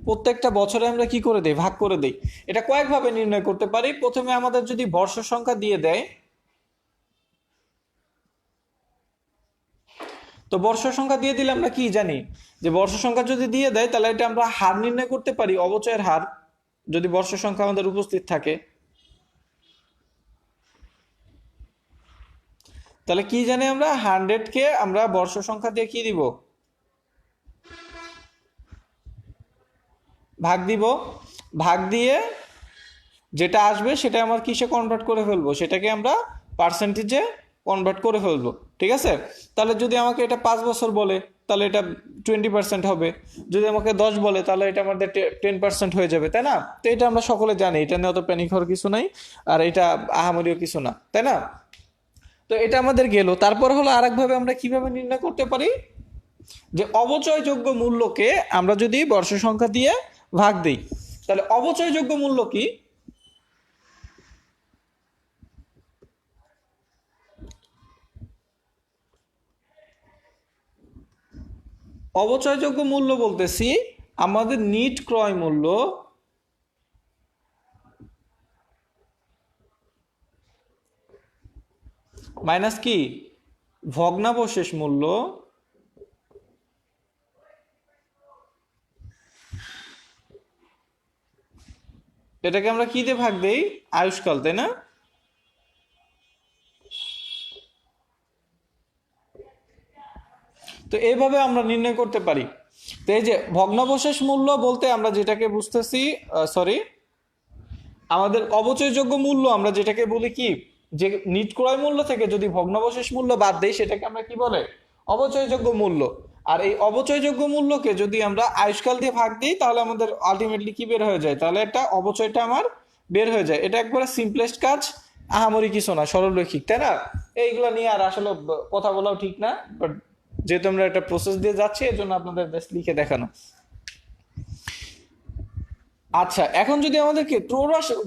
প্রত্যেকটা বছরে আমরা কি করে দেই, ভাগ করে দেই। এটা কয়েকভাবে নির্ণয় করতে পারি। প্রথমে আমাদের যদি বর্ষ সংখ্যা দিয়ে দেয়, তো বর্ষ সংখ্যা দিয়ে দিলে আমরা কি জানি, যে বর্ষ সংখ্যা যদি দিয়ে দেয় তাহলে এটা আমরা হার নির্ণয় করতে পারি, অবচয়ের হার, যদি বর্ষ সংখ্যা আমাদের উপস্থিত থাকে। তাহলে কি জানি আমরা, 100 কে আমরা বর্ষ সংখ্যা দিয়ে কি দিব, ভাগ দিব। ভাগ দিয়ে যেটা আসবে সেটা আমার কিসে কনভার্ট করে ফেলবো, সেটাকে আমরা পার্সেন্টেজে কনভার্ট করে ফেলবো। ঠিক আছে? তাহলে যদি আমাকে এটা 5 বছর বলে তাহলে এটা 20% হবে, যদি আমাকে 10 বলে তাহলে এটা আমাদের 10% হয়ে যাবে, তাই না? তো এটা আমরা সকলে জানি, এটা নিয়ে অত প্যানিক হওয়ার কিছু নাই, আর এটা আহামরিও কিছু না, তাই না? তো এটা আমাদের গেল। তারপর হলো আরেকভাবে আমরা কিভাবে নির্ণয় করতে পারি, যে অবচয়যোগ্য মূল্যকে আমরা যদি বর্ষ সংখ্যা দিয়ে ভাগ দিই, তাহলে অবচয়যোগ্য মূল্য কি, অবচয়যোগ্য মূল্য বলতেছি আমাদের নিট ক্রয় মূল্য মাইনাস কি, ভগ্নাবশেষ মূল্য এটাকে আমরা কি দিয়ে ভাগ দেই? আয়ুষ্কাল, তাই না? তো এইভাবে আমরা নির্ণয় করতে পারি। তো এই যে ভগ্নাবশেষ মূল্য বলতে আমরা যেটাকে বুঝতেছি, সরি, আমাদের অবচয়যোগ্য মূল্য আমরা যেটাকে বলি কি, যে নিট ক্রয় মূল্য থেকে যদি ভগ্নাবশেষ মূল্য বাদ দেই সেটাকে আমরা কি বলে? অবচয়যোগ্য মূল্য। আর এই অবচয়যোগ্য মূল্যকে যদি আমরা আয়ুষ্কাল দিয়ে ভাগ দিই তাহলে আমাদের আলটিমেটলি কি বের হয়ে যায়? তাহলে একটা অবচয়টা আমার বের হয়ে যায়। এটা একবারে সিম্পলেস্ট কাজ, আহামরি কিছু না, সরলরৈখিক, তাই না? এইগুলো নিয়ে আর আসলে কথা বলাও ঠিক না, বাট যেহেতু আমরা একটা প্রসেস দিয়ে যাচ্ছি এর জন্য আপনাদের জাস্ট লিখে দেখানো। আচ্ছা, এখন যদি আমাদেরকে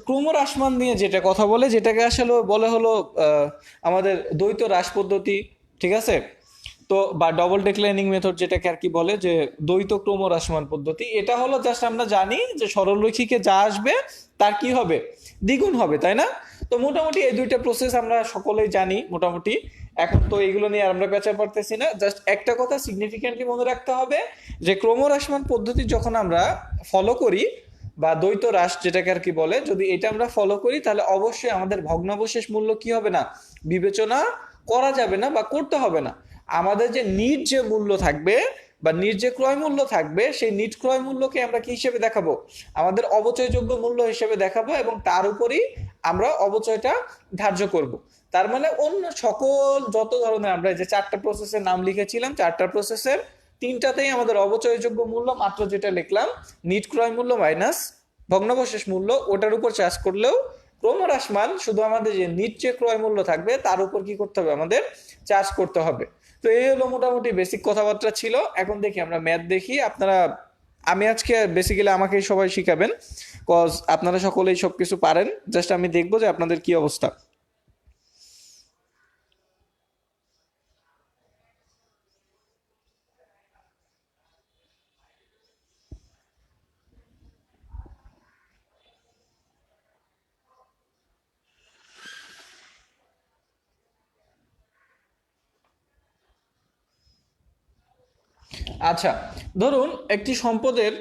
ক্রমহ্রাসমান নিয়ে যেটা কথা বলে, যেটাকে আসলে বলে হলো আমাদের দ্বৈত হ্রাস পদ্ধতি, ঠিক আছে? তো বা ডবল ডিক্লাইনিং মেথড যেটাকে আর কি বলে, যে দ্বৈত ক্রমহ্রাসমান পদ্ধতি, এটা হলো জাস্ট আমরা জানি যে সরলরৈখিকে যা আসবে তার কি হবে? দ্বিগুণ হবে, তাই না? তো মোটামুটি এই দুইটা প্রসেস আমরা সকলেই জানি মোটামুটি। এখন তো এগুলো নিয়ে আর আমরা পেঁচা পারতেছি না, জাস্ট একটা কথা সিগনিফিকেন্টলি মনে রাখতে হবে যে ক্রমহ্রাসমান পদ্ধতি যখন আমরা ফলো করি, বা দ্বৈত হ্রাস যেটাকে আর কি বলে, যদি এটা আমরা ফলো করি তাহলে অবশ্যই আমাদের ভগ্নাবশেষ মূল্য কি হবে না, বিবেচনা করা যাবে না বা করতে হবে না। আমাদের যে নিট যে মূল্য থাকবে বা নিট যে ক্রয় মূল্য থাকবে, সেই নিট ক্রয় মূল্যকে আমরা কি হিসেবে দেখাবো? আমাদের অবচয়যোগ্য মূল্য হিসেবে দেখাবো, এবং তার উপরই আমরা অবচয়টা ধার্য করব। তার মানে অন্য সকল যত ধরনের আমরা যে চারটা প্রসেসের নাম লিখেছিলাম, চারটা প্রসেসের তিনটাতেই আমাদের অবচয়যোগ্য মূল্য মাত্র যেটা লিখলাম, নিট ক্রয় মূল্য মাইনাস ভগ্নাবশেষ মূল্য, ওটার উপর চার্জ করলেও ক্রমহ্রাসমান শুধু আমাদের যে নিট যে ক্রয় মূল্য থাকবে তার উপর কি করতে হবে? আমাদের চার্জ করতে হবে। তো এই হলো মোটামুটি বেসিক কথাবার্তা ছিল। এখন দেখি আমরা ম্যাথ দেখি। আপনারা, আমি আজকে বেসিক্যালি আমাকে সবাই শিখাবেন, কজ আপনারা সকলেই সবকিছু পারেন, জাস্ট আমি দেখবো যে আপনাদের কি অবস্থা। আচ্ছা, ধরুন একটি সম্পদের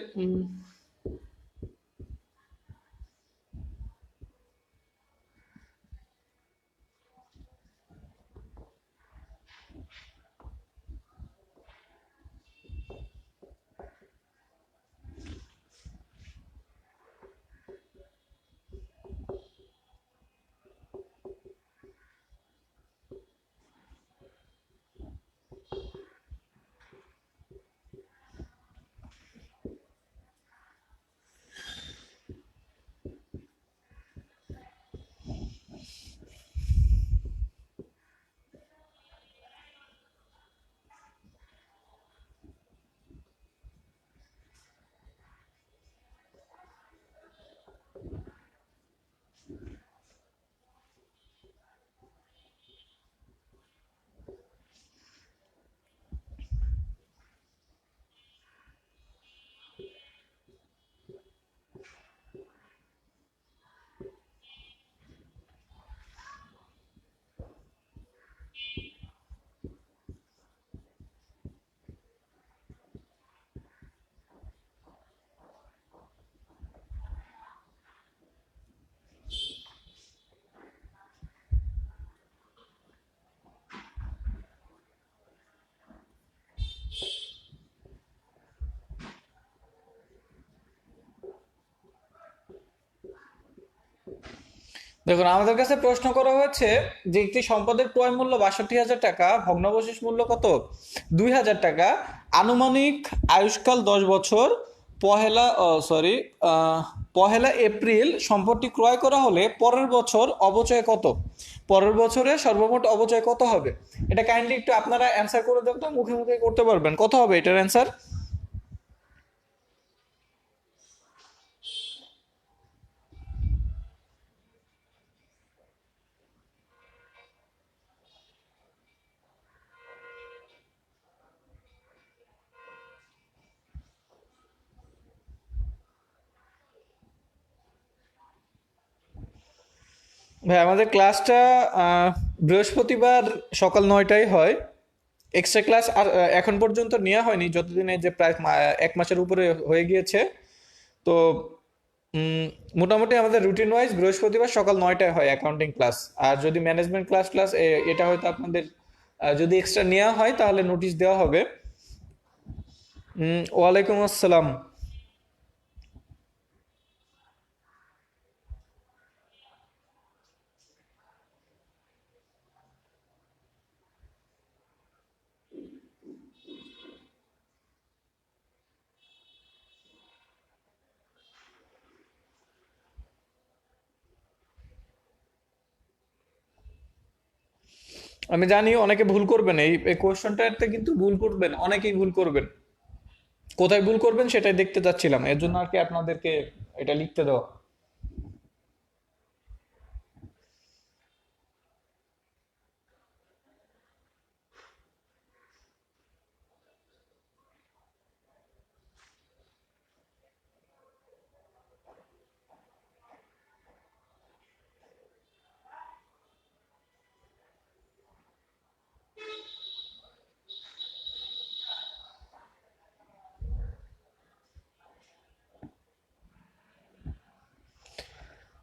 দেখুন, আমাদের কাছে প্রশ্ন করা হয়েছে যে একটি সম্পদের ক্রয় মূল্য ৬২,০০০ টাকা, ভগ্নাবশেষ মূল্য কত? ২,০০০ টাকা, আনুমানিক আয়ুষ্কাল ১০ বছর, পহেলা সরি পহেলা এপ্রিল সম্পদটি ক্রয় করা হলে পরের বছর অবচয় কত? পরের বছরে সর্বমোট অবচয় কত হবে? এটা কাইন্ডলি একটু আপনারা অ্যান্সার করে দেন তো, মুখে মুখে করতে পারবেন, কত হবে এটার অ্যান্সার? ভাই, আমাদের ক্লাসটা বৃহস্পতিবার সকাল ৯টায় হয়। এক্সট্রা ক্লাস আর এখন পর্যন্ত নেওয়া হয়নি, যতদিনে যে প্রায় 1 মাসের উপরে হয়ে গিয়েছে। তো উম, মোটামুটি আমাদের রুটিন ওয়াইজ বৃহস্পতিবার সকাল 9টায় হয় অ্যাকাউন্টিং ক্লাস। আর যদি ম্যানেজমেন্ট ক্লাস ক্লাস এটা হয়তো আপনাদের যদি এক্সট্রা নেওয়া হয় তাহলে নোটিশ দেওয়া হবে। ওয়ালাইকুম আসসালাম। আমি জানি অনেকে ভুল করবেন, এই কোয়েশ্চনটাতে কিন্তু ভুল করবেন, অনেকেই ভুল করবেন। কোথায় ভুল করবেন সেটাই দেখতে চাচ্ছিলাম, এর জন্য আর কি আপনাদেরকে এটা লিখতে দেওয়া।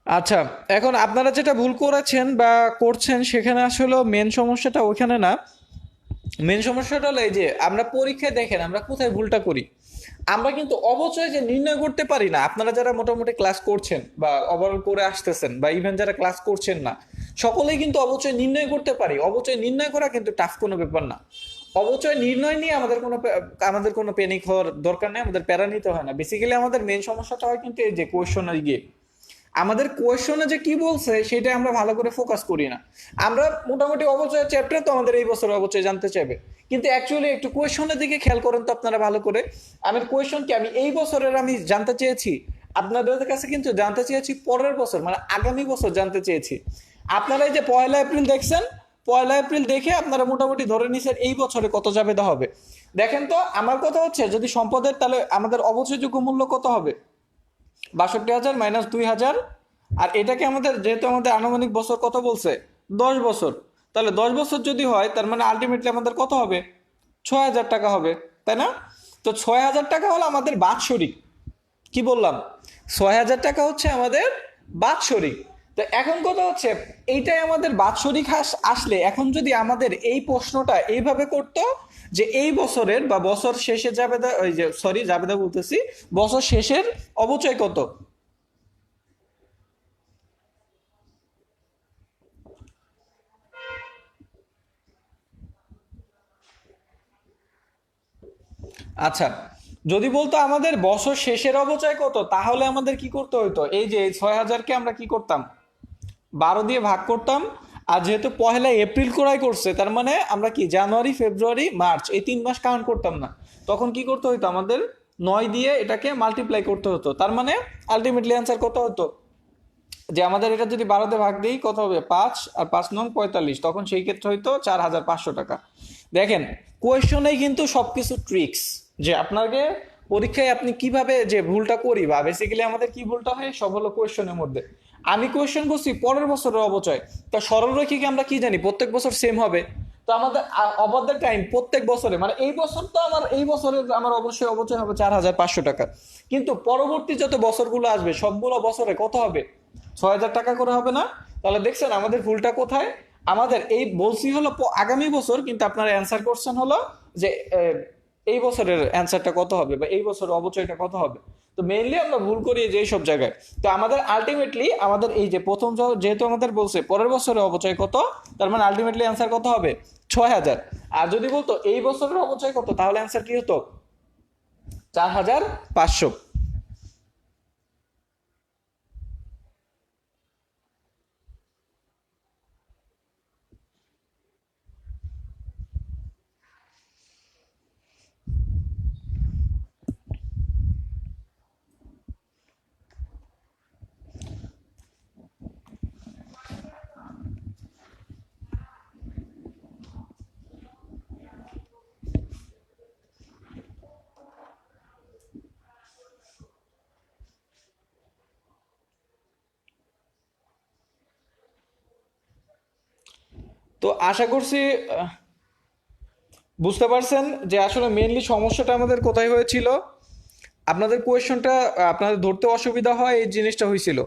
আচ্ছা, এখন আপনারা যেটা ভুল করেছেন বা করছেন সেখানে আসলে মেন সমস্যাটা ওইখানে না। মেন সমস্যাটা হলো এই যে আমরা পরীক্ষায় দেখেন আমরা কোথায় ভুলটা করি। আমরা কিন্তু অবচয় যে নির্ণয় করতে পারি না। আপনারা যারা মোটামুটি ক্লাস করছেন বা ওভারঅল করে আসতেছেন বা ইভেন যারা ক্লাস করছেন না, সকলেই কিন্তু অবচয় নির্ণয় করতে পারি। অবচয় নির্ণয় করা কিন্তু টাফ কোনো ব্যাপার না। অবচয় নির্ণয় নিয়ে আমাদের কোনো প্যানিক হওয়ার দরকার নেই, আমাদের প্যারা নিতে হয় না। বেসিক্যালি আমাদের মেন সমস্যাটা হয় কিন্তু এই যে কোয়েশ্চনে গিয়ে আমাদের কোয়েশনে যে কি বলছে সেটা আমরা ভালো করে ফোকাস করি না। আমরা মোটামুটি অবচয় চ্যাপ্টার তো আমাদের এই বছর অবচয় জানতে চাইবে, কিন্তু অ্যাকচুয়ালি একটু কোয়েশনের দিকে খেয়াল করেন তো আপনারা ভালো করে। আমি কোয়েশন কি আমি এই বছরের আমি জানতে চেয়েছি, আপনাদের কাছে কিন্তু জানতে চেয়েছি পরের বছর মানে আগামী বছর জানতে চেয়েছি। আপনারা এই যে 1 এপ্রিল দেখছেন, 1 এপ্রিল দেখে আপনারা মোটামুটি ধরে নিছেন এই বছরে কত জাবেদা হবে। দেখেন তো, আমার কথা হচ্ছে যদি সম্পদের, তাহলে আমাদের অবচয়যোগ্য মূল্য কত হবে? 62,000 মাইনাস 2,000। আর এটাকে আমাদের যেহেতু আমাদের আনুমানিক বছর কত বলছে, 10 বছর। তাহলে 10 বছর যদি হয় তার মানে আলটিমেটলি আমাদের কত হবে? 6,000 টাকা হবে, তাই না? তো 6,000 টাকা হলো আমাদের বাৎসরিক। কি বললাম? 6,000 টাকা হচ্ছে আমাদের বাৎসরিক। তো এখন কথা হচ্ছে এইটাই আমাদের বাৎসরিক আসলে এখন যদি আমাদের এই প্রশ্নটা এইভাবে করতো যে এই বছরের বা বছর শেষে জাবেদা, ওই যে সরি জাবেদা বলতেছি, বছর শেষের অবচয় কত। আচ্ছা, যদি বলতো আমাদের বছর শেষের অবচয় কত, তাহলে আমাদের কি করতে হইতো? এই যে এই 6,000-কে আমরা কি করতাম, 12 দিয়ে ভাগ করতাম। আর যেহেতু 1 এপ্রিল ক্রয় করছে, তার মানে আমরা কি জানুয়ারি ফেব্রুয়ারি মার্চ এই 3 মাস কাউন্ট করতাম না। তখন কি করতে হইতো আমাদের? 9 দিয়ে এটাকে মাল্টিপ্লাই করতে হতো। তার মানে আলটিমেটলি অ্যান্সার কত হতো? যে আমাদের এটা যদি 12 দিয়ে ভাগ দিই কত হবে? 5 আর 5 নং 45, তখন সেই ক্ষেত্রে হয়তো 4,500 টাকা। দেখেন, কোয়েশনেই কিন্তু সবকিছু ট্রিক্স, যে আপনাকে পরীক্ষায় আপনি কিভাবে যে ভুলটা করি বা বেসিক্যালি আমাদের কি ভুলটা হয় সব হলো কোয়েশনের মধ্যে। আমি কোয়েশন করছি পরের বছরের অবচয়, তা সরলরৈখিক আমরা কি জানি প্রত্যেক বছর সেম হবে। তো আমাদের ওভার দ্য টাইম প্রত্যেক বছরে মানে এই বছর তো আমার এই বছরের আমার অবশ্যই অবচয় হবে 4,500 টাকা। কিন্তু পরবর্তী যত বছরগুলো আসবে সবগুলো বছরে কত হবে? 6,000 টাকা করে হবে না? তাহলে দেখছেন আমাদের ভুলটা কোথায়। আমাদের এই বলছি হলো আগামী বছর, কিন্তু আপনার অ্যান্সার করছেন হলো যে এই বছরের অ্যান্সারটা কত হবে বা এই বছরের অবচয়টা কত হবে। তো মেইনলি আমরা ভুল করি যে সব জায়গায়। তো আমাদের আলটিমেটলি আমাদের এই যে প্রথম যেহেতু আমাদের বলছে পরের বছরের অবচয় কত, তার মানে আলটিমেটলি অ্যান্সার কত হবে? 6,000। আর যদি বলতো এই বছরের অবচয় কত, তাহলে অ্যান্সার কি হতো? 4,500। তো আশা করছি বুঝতে পারছেন যে আসলে মেইনলি সমস্যাটা আমাদের কোথায় হয়েছিল? আপনাদের কোয়েশনটা আপনাদের ধরতে অসুবিধা হয় এই জিনিসটা হয়েছিল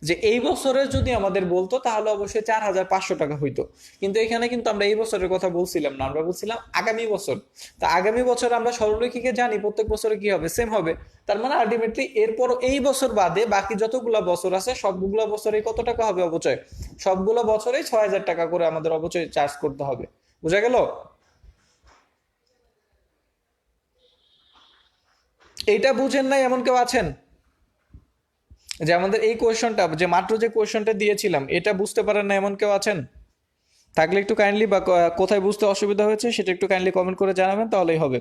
যে এই বছরে যদি আমাদের বলতো তাহলে অবশ্যই 4,500 টাকা হইতো, কিন্তু এখানে কিন্তু আমরা এই বছরের কথা বলছিলাম না, আমরা বলছিলাম আগামী বছর। তা আগামী বছর আমরা সরলরেখাকে জানি প্রত্যেক বছরে কি হবে, সেম হবে। তার মানে আলটিমেটলি এরপর এই বছর বাদে বাকি যতগুলা বছর আছে সবগুলা বছরে কত টাকা হবে অবচয়? সবগুলো বছরেই 6,000 টাকা করে আমাদের অবচয় চার্জ করতে হবে। বুঝা গেল? এইটা বুঝেন নাই এমন কেউ আছেন? যে আমাদের এই কোয়েশনটা যে মাত্র যে কোয়েশনটা দিয়েছিলাম এটা বুঝতে পারেন না এমন কেউ আছেন? থাকলে একটু কাইন্ডলি বা কোথায় বুঝতে অসুবিধা হয়েছে সেটা একটু কাইন্ডলি কমেন্ট করে জানাবেন, তাহলেই হবে।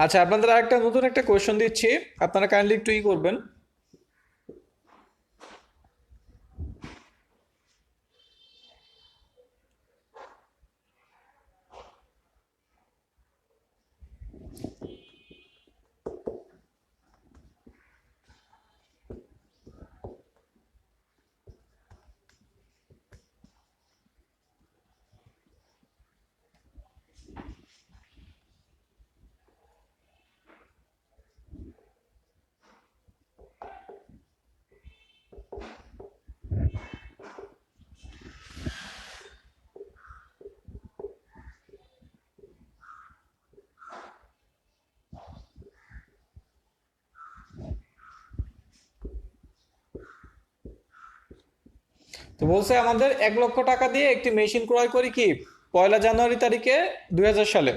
আচ্ছা, আপনাদের আরেকটা নতুন একটা কোয়েশন দিচ্ছি, আপনারা কাইন্ডলি একটু করবেন। তো বলছে আমাদের 1 লক্ষ টাকা দিয়ে একটি মেশিন ক্রয় করি কি 1লা জানুয়ারি তারিখে 2000 সালে।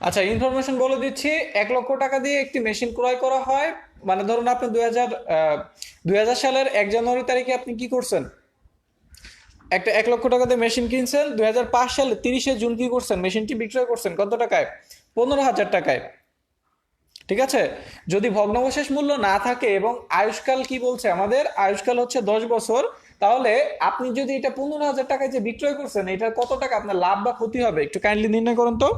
আচ্ছা, ইনফরমেশন বলে দিচ্ছি। 1 লক্ষ টাকা দিয়ে একটি মেশিন ক্রয় করা হয়, মানে ধরুন আপনি 2000 সালের 1 জানুয়ারি তারিখে আপনি কি করছেন, একটা 1 লক্ষ টাকা দিয়ে মেশিন কিনছেন। 2005 সালে 30শে জুন কি করছেন, মেশিনটি বিক্রয় করছেন কত টাকায়? 15,000 টাকায়। ঠিক আছে? যদি ভগ্নাবশেষ মূল্য না থাকে এবং আয়ুষ্কাল কি বলছে, আমাদের আয়ুষ্কাল হচ্ছে 10 বছর, তাহলে আপনি যদি এটা 15,000 টাকায় যে বিক্রয় করছেন এটা কত টাকা আপনার লাভ বা ক্ষতি হবে একটু কাইন্ডলি নির্ণয় করুন তো।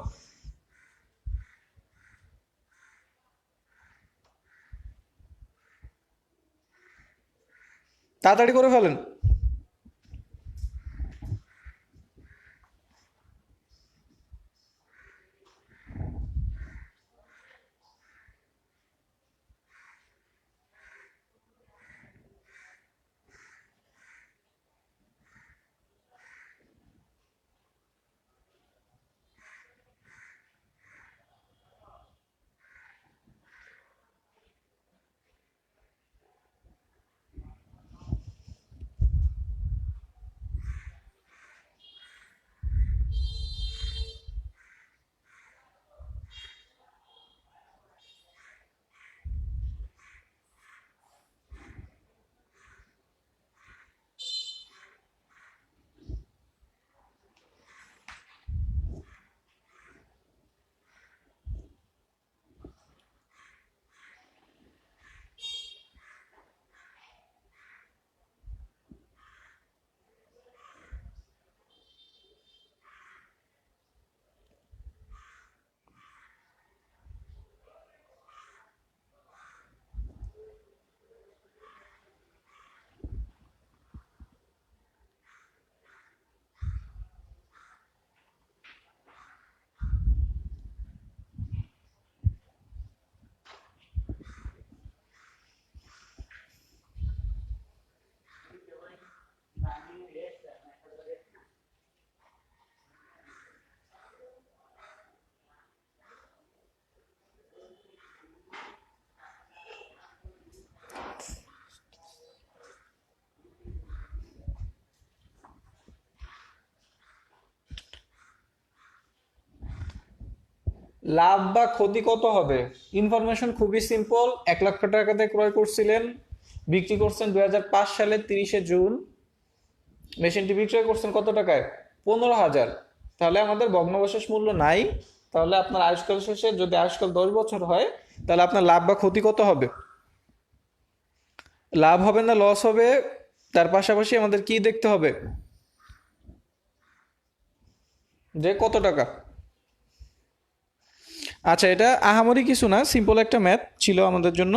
তাড়াতাড়ি করে ফেলেন। লাভ বা ক্ষতি কত হবে? ইনফরমেশন খুবই সিম্পল। 1 লক্ষ টাকাতে ক্রয় করছিলেন, বিক্রি করছেন 2005 সালের 30শে জুন। মেশিনটি বিক্রয় করছেন কত টাকায়? 15,000। তাহলে আমাদের ভগ্নাবশেষ মূল্য নাই। তাহলে আপনার আয়ুষ্কাল শেষে, যদি আয়ুষ্কাল 10 বছর হয়, তাহলে আপনার লাভ বা ক্ষতি কত হবে? লাভ হবে না লস হবে, তার পাশাপাশি আমাদের কি দেখতে হবে, যে কত টাকা। আচ্ছা, এটা আহামরি কিছু না, সিম্পল একটা ম্যাথ ছিল আমাদের জন্য।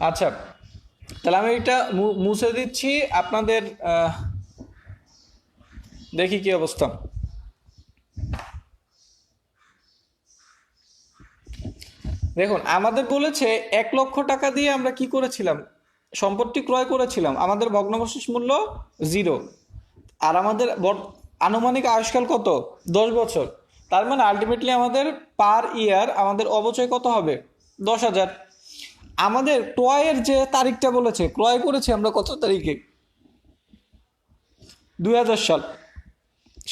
আচ্ছা, তাহলে আমি এটা মুছে দিচ্ছি আপনাদের। দেখি কি অবস্থা। দেখুন, আমাদের বলেছে 1 লক্ষ টাকা দিয়ে আমরা কি করেছিলাম, সম্পত্তি ক্রয় করেছিলাম, আমাদের ভগ্নাবশেষ মূল্য 0। আর আমাদের আনুমানিক আয়ুষ্কাল কত? 10 বছর। তার মানে আলটিমেটলি আমাদের পার ইয়ার আমাদের অবচয় কত হবে? 10,000। আমাদের ক্রয়ের যে তারিখটা বলেছে, ক্রয় করেছি আমরা কত তারিখে? 2000 সাল।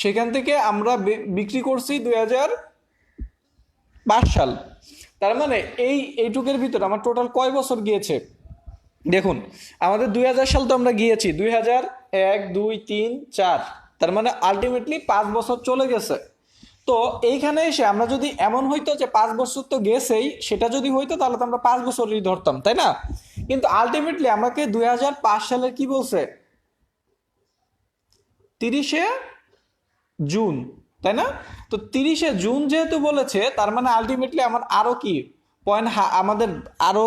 সেখান থেকে আমরা বিক্রি করছি 2005 সাল। তার মানে এইটুকের ভিতরে আমার টোটাল কয় বছর গিয়েছে? দেখুন, আমাদের 2000 সাল তো আমরা গিয়েছি, 2001, 2, 3, 4। তার মানে আলটিমেটলি 5 বছর চলে গেছে। তো এইখানে এসে আমরা যদি এমন হইতো যে 5 বছর তো গেছেই, সেটা যদি হইতো তাহলে তো আমরা 5 বছরই ধরতাম, তাই না? কিন্তু আলটিমেটলি আমাকে 2005 সালের কি বলছে, 30শে জুন, তাই না? তো 30শে জুন যেহেতু বলেছে, তার মানে আলটিমেটলি আমার আরো কি পয়েন্ট, আমাদের আরো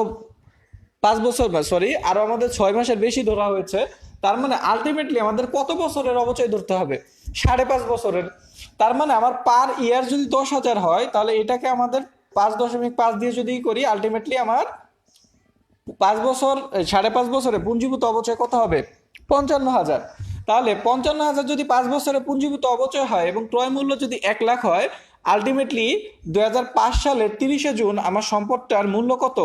5 বছর, সরি, আরো আমাদের 6 মাসের বেশি ধরা হয়েছে। তার মানে আলটিমেটলি আমাদের কত বছরের অবচয় ধরতে হবে? 5.5 বছরের। তার মানে আমার পার ইয়ার যদি 10,000 হয়, তাহলে এটাকে আমাদের 5.5 দিয়ে যদি করি, আলটিমেটলি আমার 5 বছর, 5.5 বছরে পুঞ্জীভূত অবচয় কত হবে? 55,000। তাহলে 55,000 যদি 5 বছরে পুঞ্জীভূত অবচয় হয় এবং ক্রয় মূল্য যদি 1 লাখ হয়, আলটিমেটলি 2005 সালের 30শে জুন আমার সম্পদটার মূল্য কত?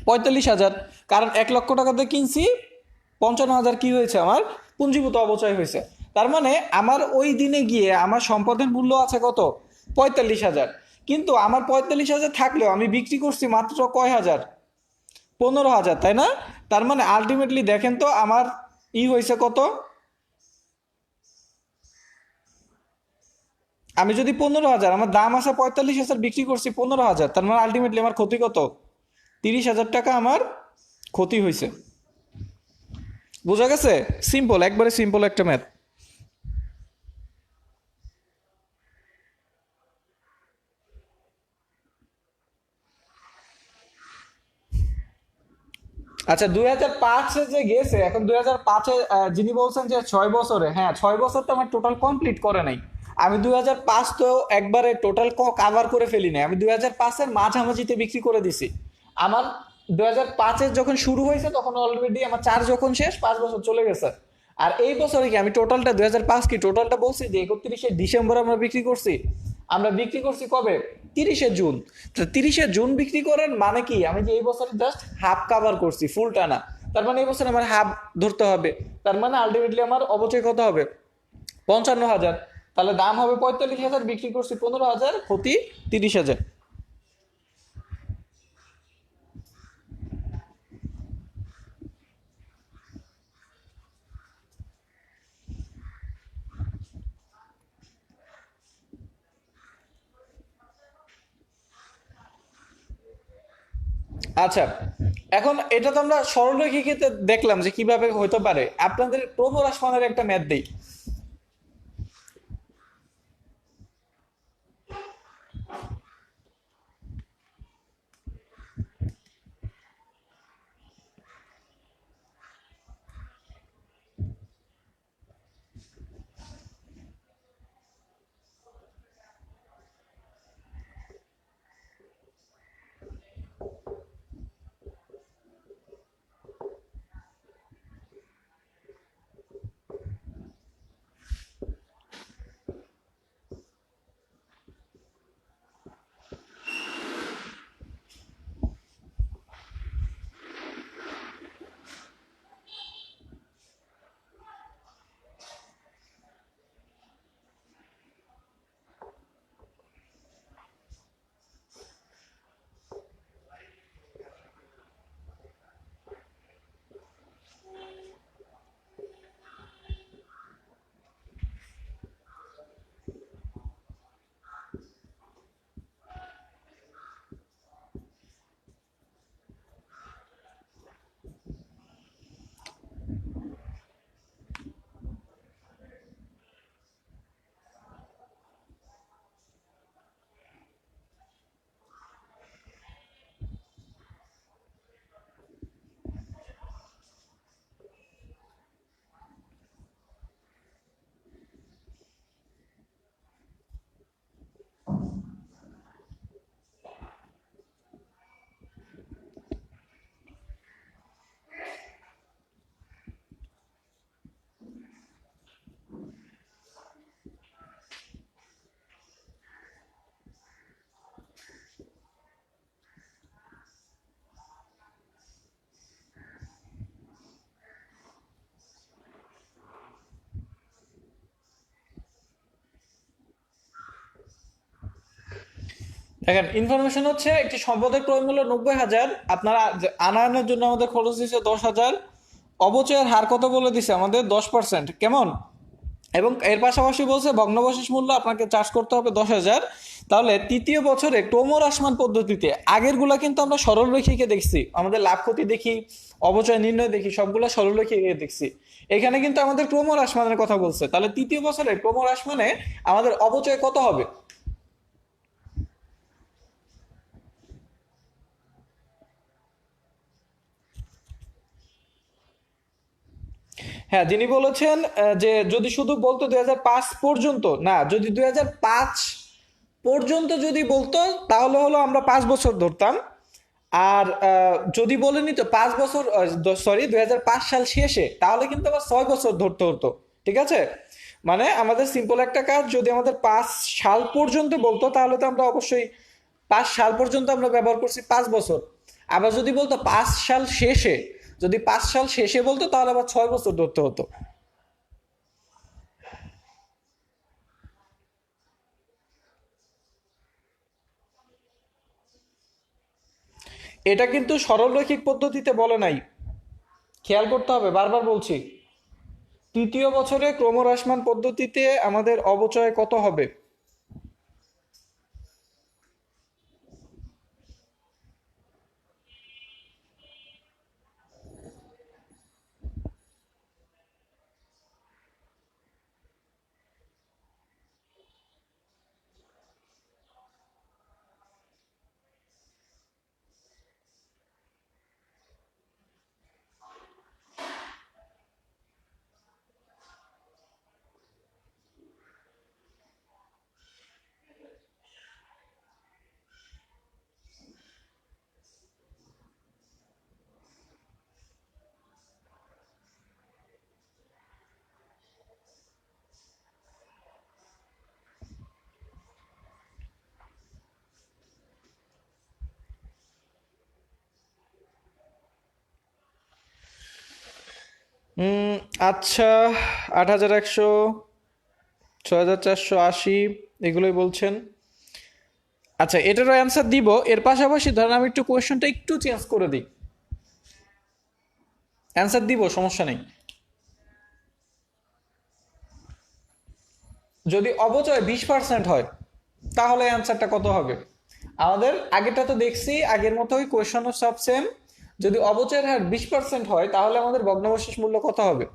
45,000। কারণ 1 লক্ষ টাকাতে কিনছি, 55,000 কি হয়েছে আমার? পুঞ্জীভূত অবচয় হয়েছে। তার মানে আমার ওই দিনে গিয়ে আমার সম্পদের মূল্য আছে কত? 45,000। কিন্তু আমার 45,000 থাকলেও আমি বিক্রি করছি মাত্র কয় হাজার? 15,000, তাই না? তার মানে আলটিমেটলি দেখেন তো আমার হয়েছে কত? আমি যদি 15,000, আমার দাম আছে 45,000, বিক্রি করছি 15,000, তার মানে আলটিমেটলি আমার ক্ষতি কত? 30,000 টাকা আমার ক্ষতি হয়েছে। বোঝা গেছে? সিম্পল, একবারে সিম্পল একটা ম্যাথ। আচ্ছা, 2005-এ যে গেছে, এখন 2005-এ যিনি বলছেন যে 6 বছরে, হ্যাঁ 6 বছর তো আমার টোটাল কমপ্লিট করে নাই। আমি 2005 তো একবারে টোটাল কাভার করে ফেলি নাই, আমি 2005-এর মাঝামাঝিতে বিক্রি করে দিছি। আমার 2005-এর যখন শুরু হয়েছে তখন অলরেডি আমার 4 যখন শেষ, 5 বছর চলে গেছে। আর এই বছরে কি আমি টোটালটা 2005 কি টোটালটা বলছি যে 31শে ডিসেম্বর আমরা বিক্রি করছি। আমরা বিক্রি করছি কবে? 30শে জুন। তো 30শে জুন বিক্রি করেন মানে কি, আমি যে এই বছর জাস্ট হাফ কাভার করছি, ফুলটা না। তার মানে এই বছর আমার হাফ ধরতে হবে। তার মানে আলটিমেটলি আমার অবচয় কত হবে? 55,000। তাহলে দাম হবে 45,000, বিক্রি করছি 15,000, ক্ষতি 30,000। আচ্ছা, এখন এটা তো আমরা সরলরেখিতে দেখলাম যে কিভাবে হতে পারে। আপনাদের প্রবরাস মানের একটা ম্যাথ দেই। দেখেন ইনফরমেশন হচ্ছে একটি সম্পদের ক্রয় মূল্য 90,000, আপনারা আনায়নের জন্য আমাদের খরচ দিচ্ছে 10,000, অবচয়ের হার কত বলে দিছে আমাদের 10%, কেমন? এবং এর পাশাপাশি বলছে ভগ্নাবশেষ মূল্য আপনাকে চার্জ করতে হবে 10,000। তাহলে তৃতীয় বছরে ক্রমর আসমান পদ্ধতিতে আগেরগুলা কিন্তু আমরা সরলরেখিকে দেখছি, আমাদের লাভ ক্ষতি দেখি, অবচয় নির্ণয় দেখি, সবগুলা সরলরেখিকে দেখছি। এখানে কিন্তু আমাদের ক্রমর আসমানের কথা বলছে, তাহলে তৃতীয় বছরে ক্রমর আসমানে আমাদের অবচয় কত হবে? হ্যাঁ, যিনি বলেছেন যে যদি শুধু বলতো 2005 পর্যন্ত, না যদি 2005 পর্যন্ত যদি বলতো তাহলে হলো আমরা 5 বছর ধরতাম। আর যদি বলে নিত 5 বছর, সরি 2005 সাল শেষে, তাহলে কিন্তু আবার 6 বছর ধরতে হতো। ঠিক আছে, মানে আমাদের সিম্পল একটা কাজ, যদি আমাদের 5 সাল পর্যন্ত বলতো তাহলে তো আমরা অবশ্যই 5 সাল পর্যন্ত আমরা ব্যবহার করছি 5 বছর। আবার যদি বলতো 5 সাল শেষে, যদি 5 সাল শেষে বলতো তাহলে আবার 6 বছর ধরতে হতো। এটা কিন্তু সরলরৈখিক পদ্ধতিতে বলে নাই, খেয়াল করতে হবে, বারবার বলছি। তৃতীয় বছরে ক্রমহ্রাসমান পদ্ধতিতে আমাদের অবচয় কত হবে? উম, আচ্ছা, 8,100, 6,480, এগুলোই বলছেন। আচ্ছা, এটারও অ্যান্সার দিব। এর পাশাপাশি ধরেন আমি একটু কোয়েশ্চনটা একটু চেঞ্জ করে দিই, অ্যান্সার দিব, সমস্যা নেই। যদি অবচয় 20% হয় তাহলে অ্যান্সারটা কত হবে? আমাদের আগেরটা তো দেখছি, আগের মতোই কোয়েশ্চনও সব সেম। যদি অবচয়ের হার 20% হয় তাহলে আমাদের ভগ্নাবশেষ মূল্য কত হবে?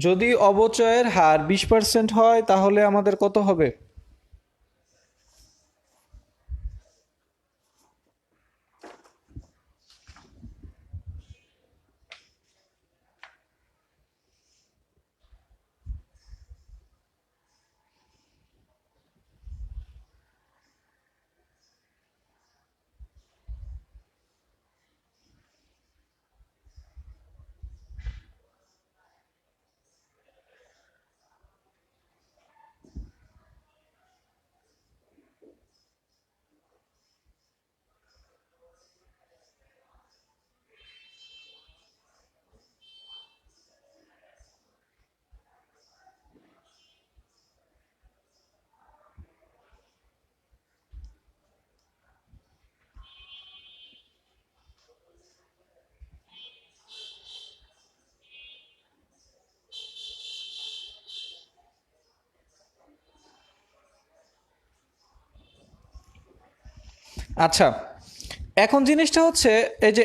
যদি অবচয়ের হার 20% হয় তাহলে আমাদের কত হবে? আচ্ছা, এখন জিনিসটা হচ্ছে এই যে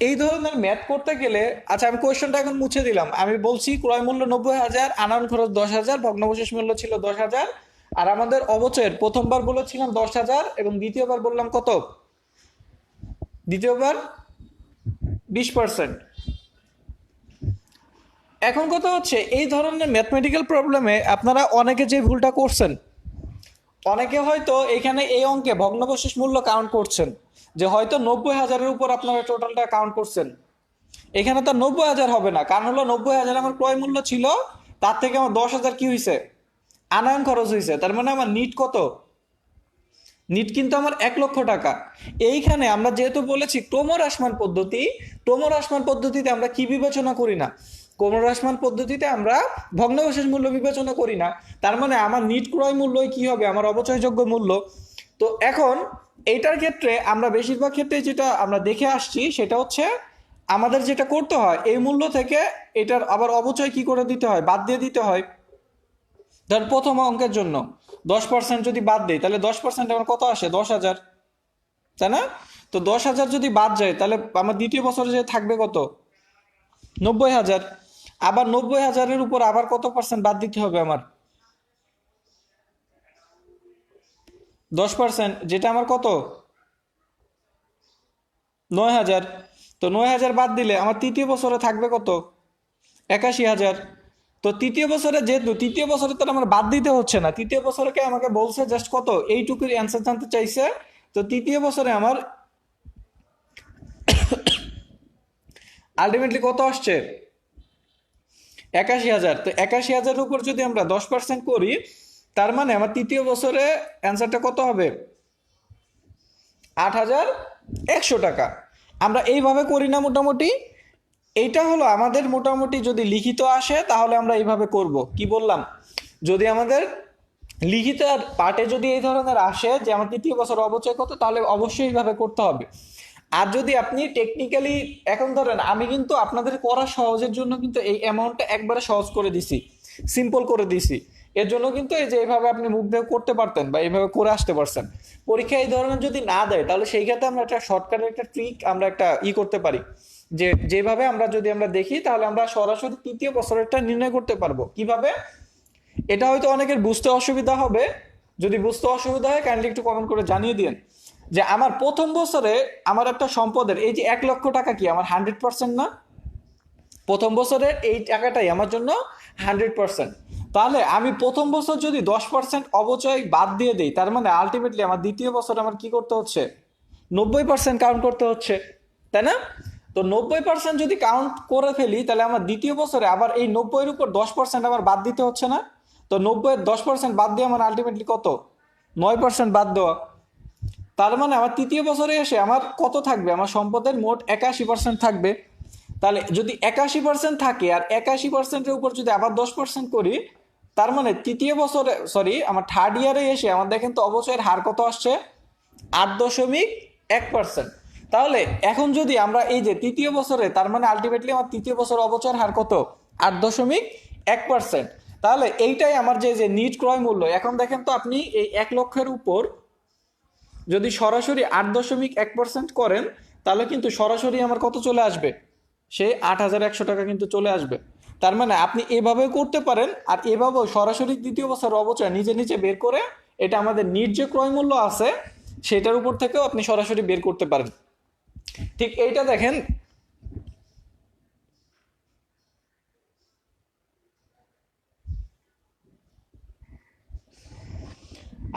এই ধরনের ম্যাথ করতে গেলে, আচ্ছা আমি কোয়েশ্চনটা এখন মুছে দিলাম, আমি বলছি ক্রয় মূল্য 90,000, আনান খরচ 10,000, ভগ্নাবশেষ মূল্য ছিল 10,000, আর আমাদের অবচয়ের প্রথমবার বলেছিলাম 10,000 এবং দ্বিতীয়বার বললাম কত? দ্বিতীয়বার 20%। এখন কথা হচ্ছে এই ধরনের ম্যাথমেটিক্যাল প্রবলেমে আপনারা অনেকে যে ভুলটা করছেন, অনেকে হয়তো এখানে এই অঙ্কে ভগ্নাবশেষ মূল্য কাউন্ট করছেন, যে হয়তো 90,000-এর উপর আপনারা টোটালটা কাউন্ট করছেন। এখানে তো 90,000 হবে না, কারণ হলো 90,000 আমার ক্রয় মূল্য ছিল, তার থেকে আমার 10,000 কি হয়েছে, আনায়ন খরচ হয়েছে। তার মানে আমার নিট কত, নিট কিন্তু আমার 1,00,000 টাকা। এইখানে আমরা যেহেতু বলেছি ক্রমহ্রাসমান পদ্ধতি, ক্রমহ্রাসমান পদ্ধতিতে আমরা কি বিবেচনা করি না, ক্রমহ্রাসমান পদ্ধতিতে আমরা ভগ্নাবশেষ মূল্য বিবেচনা করি না। তার মানে আমার নিট ক্রয় মূল্যই কি হবে, আমার অবচয়যোগ্য মূল্য। তো এখন এইটার ক্ষেত্রে আমরা বেশিরভাগ ক্ষেত্রে যেটা আমরা দেখে আসছি সেটা হচ্ছে আমাদের যেটা করতে হয়, এই মূল্য থেকে এটার আবার অবচয় কি করে দিতে হয়, বাদ দিয়ে দিতে হয়। ধর প্রথম অঙ্কের জন্য 10% যদি বাদ দেই, তাহলে 10% আমার কত আসে, 10,000, তাই না? তো 10,000 যদি বাদ যায়, তাহলে আমার দ্বিতীয় বছরে যে থাকবে কত, 90,000। আবার 90,000-এর উপর আবার কত পার্সেন্ট বাদ দিতে হবে আমার, 10%, যেটা আমার কত, 9,000। তো 9,000 বাদ দিলে আমার তৃতীয় বছরে থাকবে কত, 81,000। তো তৃতীয় বছরে যেহেতু তৃতীয় বছরে তো আমার বাদ দিতে হচ্ছে না, তৃতীয় বছরকে আমাকে বলছে জাস্ট কত, এইটুকুর অ্যান্সার জানতে চাইছে। তো তৃতীয় বছরে আমার আলটিমেটলি কত আসছে, 81,000। তো 81,000-এর উপর যদি আমরা 10% করি, তার মানে আমার তৃতীয় বছরে অ্যান্সারটা কত হবে, 8,100 টাকা। আমরা এইভাবে করি না মোটামুটি। এইটা হলো আমাদের মোটামুটি যদি লিখিত আসে তাহলে আমরা এইভাবে করব। কি বললাম, যদি আমাদের লিখিত পার্টে যদি এই ধরনের আসে যে আমার তৃতীয় বছর অবচয় কত, তাহলে অবশ্যই এইভাবে করতে হবে। আর যদি আপনি টেকনিক্যালি, এখন ধরেন আমি কিন্তু আপনাদের করা সহজের জন্য কিন্তু এই অ্যামাউন্টটা একবারে সহজ করে দিছি, সিম্পল করে দিছি। এর জন্য কিন্তু এই যে এইভাবে আপনি মুখ দিয়ে করতে পারতেন বা এইভাবে করে আসতে পারছেন। পরীক্ষা এই ধরনের যদি না দেয়, তাহলে সেই ক্ষেত্রে আমরা একটা শর্টকাটের একটা ট্রিক আমরা একটা করতে পারি, যে যেভাবে আমরা যদি আমরা দেখি, তাহলে আমরা সরাসরি তৃতীয় বছরেরটা নির্ণয় করতে পারবো। কিভাবে, এটা হয়তো অনেকের বুঝতে অসুবিধা হবে। যদি বুঝতে অসুবিধা হয় কাইন্ডলি একটু কমেন্ট করে জানিয়ে দিন। যে আমার প্রথম বছরে আমার একটা সম্পদের এই যে 1,00,000 টাকা কি আমার 100% না, প্রথম বছরের এই টাকাটাই আমার জন্য 100%। তাহলে আমি প্রথম বছর যদি 10% অবচয় বাদ দিয়ে দিই, তার মানে আলটিমেটলি আমার দ্বিতীয় বছর আমার কি করতে হচ্ছে, 90% কাউন্ট করতে হচ্ছে, তাই না? তো 90% যদি কাউন্ট করে ফেলি, তাহলে আমার দ্বিতীয় বছরে আবার এই 90-এর উপর 10% আবার বাদ দিতে হচ্ছে না? তো 90-এর 10% বাদ দিয়ে আমার আলটিমেটলি কত, 9% বাদ দেওয়া। তার মানে আমার তৃতীয় বছরে এসে আমার কত থাকবে, আমার সম্পদের মোট 81% থাকবে। তাহলে যদি 81% থাকে আর 81%-এর উপর যদি আবার 10% করি, তার মানে তৃতীয় বছরে, সরি, আমার থার্ড ইয়ারে এসে আমার দেখেন তো অবচয়ের হার কত আসছে, 8.1%। তাহলে এখন যদি আমরা এই যে তৃতীয় বছরে, তার মানে আলটিমেটলি আমার তৃতীয় বছর অবচয়ের হার কত, 8.1%। তাহলে এইটাই আমার যে যে নিট ক্রয় মূল্য। এখন দেখেন তো আপনি এই 1,00,000-এর উপর যদি সরাসরি 8.1% করেন, তাহলে কিন্তু সরাসরি আমার কত চলে আসবে, সে 8,100 টাকা কিন্তু চলে আসবে। তার মানে আপনি এভাবেও করতে পারেন, আর এভাবেও সরাসরি দ্বিতীয় বছর অবচয় নিজে নিজে বের করে এটা আমাদের নিট যে ক্রয় মূল্য আছে সেটার উপর থেকেও আপনি সরাসরি বের করতে পারেন। ঠিক এইটা দেখেন,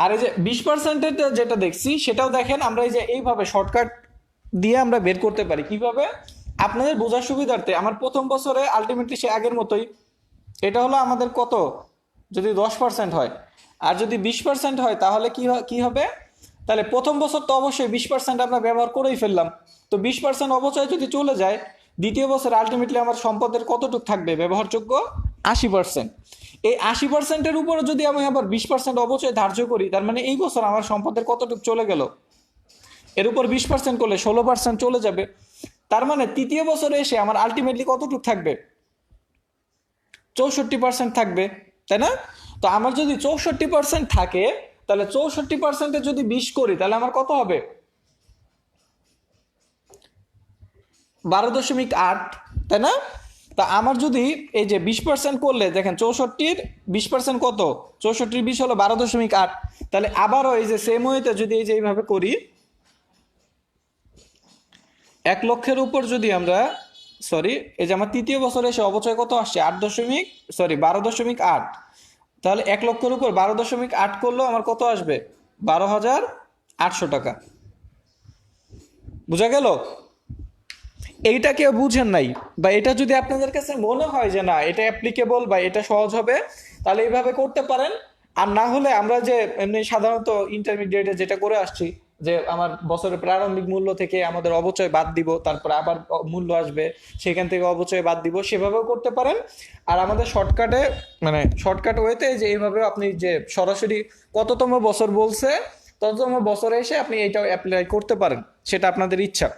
আর এই যে 20%-এর যেটা দেখছি সেটাও দেখেন, আমরা এই যে এইভাবে শর্টকাট দিয়ে আমরা বের করতে পারি। কিভাবে, আপনাদের বোঝার সুবিধার্থে আমার প্রথম বছরে আলটিমেটলি সে আগের মতোই, এটা হলো আমাদের কত, যদি 10% হয় আর যদি 20% হয় তাহলে কি হবে, তাহলে প্রথম বছর তো অবশ্যই 20% আমরা ব্যবহার করেই ফেললাম। তো 20% অবচয় যদি চলে যায়, দ্বিতীয় বছর আলটিমেটলি আমার সম্পদের কতটুক থাকবে ব্যবহারযোগ্য, 80%। এই 80%-এর উপরে যদি আমি আবার 20% অবচয় ধার্য করি, তার মানে এই বছর আমার সম্পদের কতটুক চলে গেল, এর উপর 20% করলে 16% চলে যাবে। তার মানে তৃতীয় বছরে এসে আমার আলটিমেটলি কতটুক থাকবে, 64% থাকবে, তাই না? তো আমার যদি 64% থাকে, তাহলে 64%-এ যদি 20 করি, তাহলে আমার কত হবে, 12.8, তাই না? তা আমার যদি এই যে 20% করলে দেখেন, 64-র 20% কত, 64-র 20 হলো 12.8। তাহলে আবারও এই যে সেম ওয়েতে যদি এই যে এইভাবে করি, 1,00,000-এর উপর যদি আমরা, সরি, এই যে আমার তৃতীয় বছরে এসে অবচয় কত আসছে, 8 দশমিক, সরি 12.8। তাহলে 1 লক্ষের উপর 12.8 করলেও আমার কত আসবে? 12,800 টাকা। বুঝা গেল? এইটা কেউ বুঝেন নাই, বা এটা যদি আপনাদের কাছে মনে হয় যে না এটা অ্যাপ্লিকেবল বা এটা সহজ হবে, তাহলে এইভাবে করতে পারেন। আর না হলে আমরা যে এমনি সাধারণত ইন্টারমিডিয়েটে যেটা করে আসছি, যে আমার বছরের প্রারম্ভিক মূল্য থেকে আমাদের অবচয় বাদ দিব, তারপর আবার মূল্য আসবে, সেখান থেকে অবচয় বাদ দিব, সেভাবেও করতে পারেন। আর আমাদের শর্টকাটে, মানে শর্টকাট ওয়েতে, যে এইভাবে আপনি যে সরাসরি কততম বছর বলছে তততম বছরে এসে আপনি এইটাও অ্যাপ্লাই করতে পারেন, সেটা আপনাদের ইচ্ছা।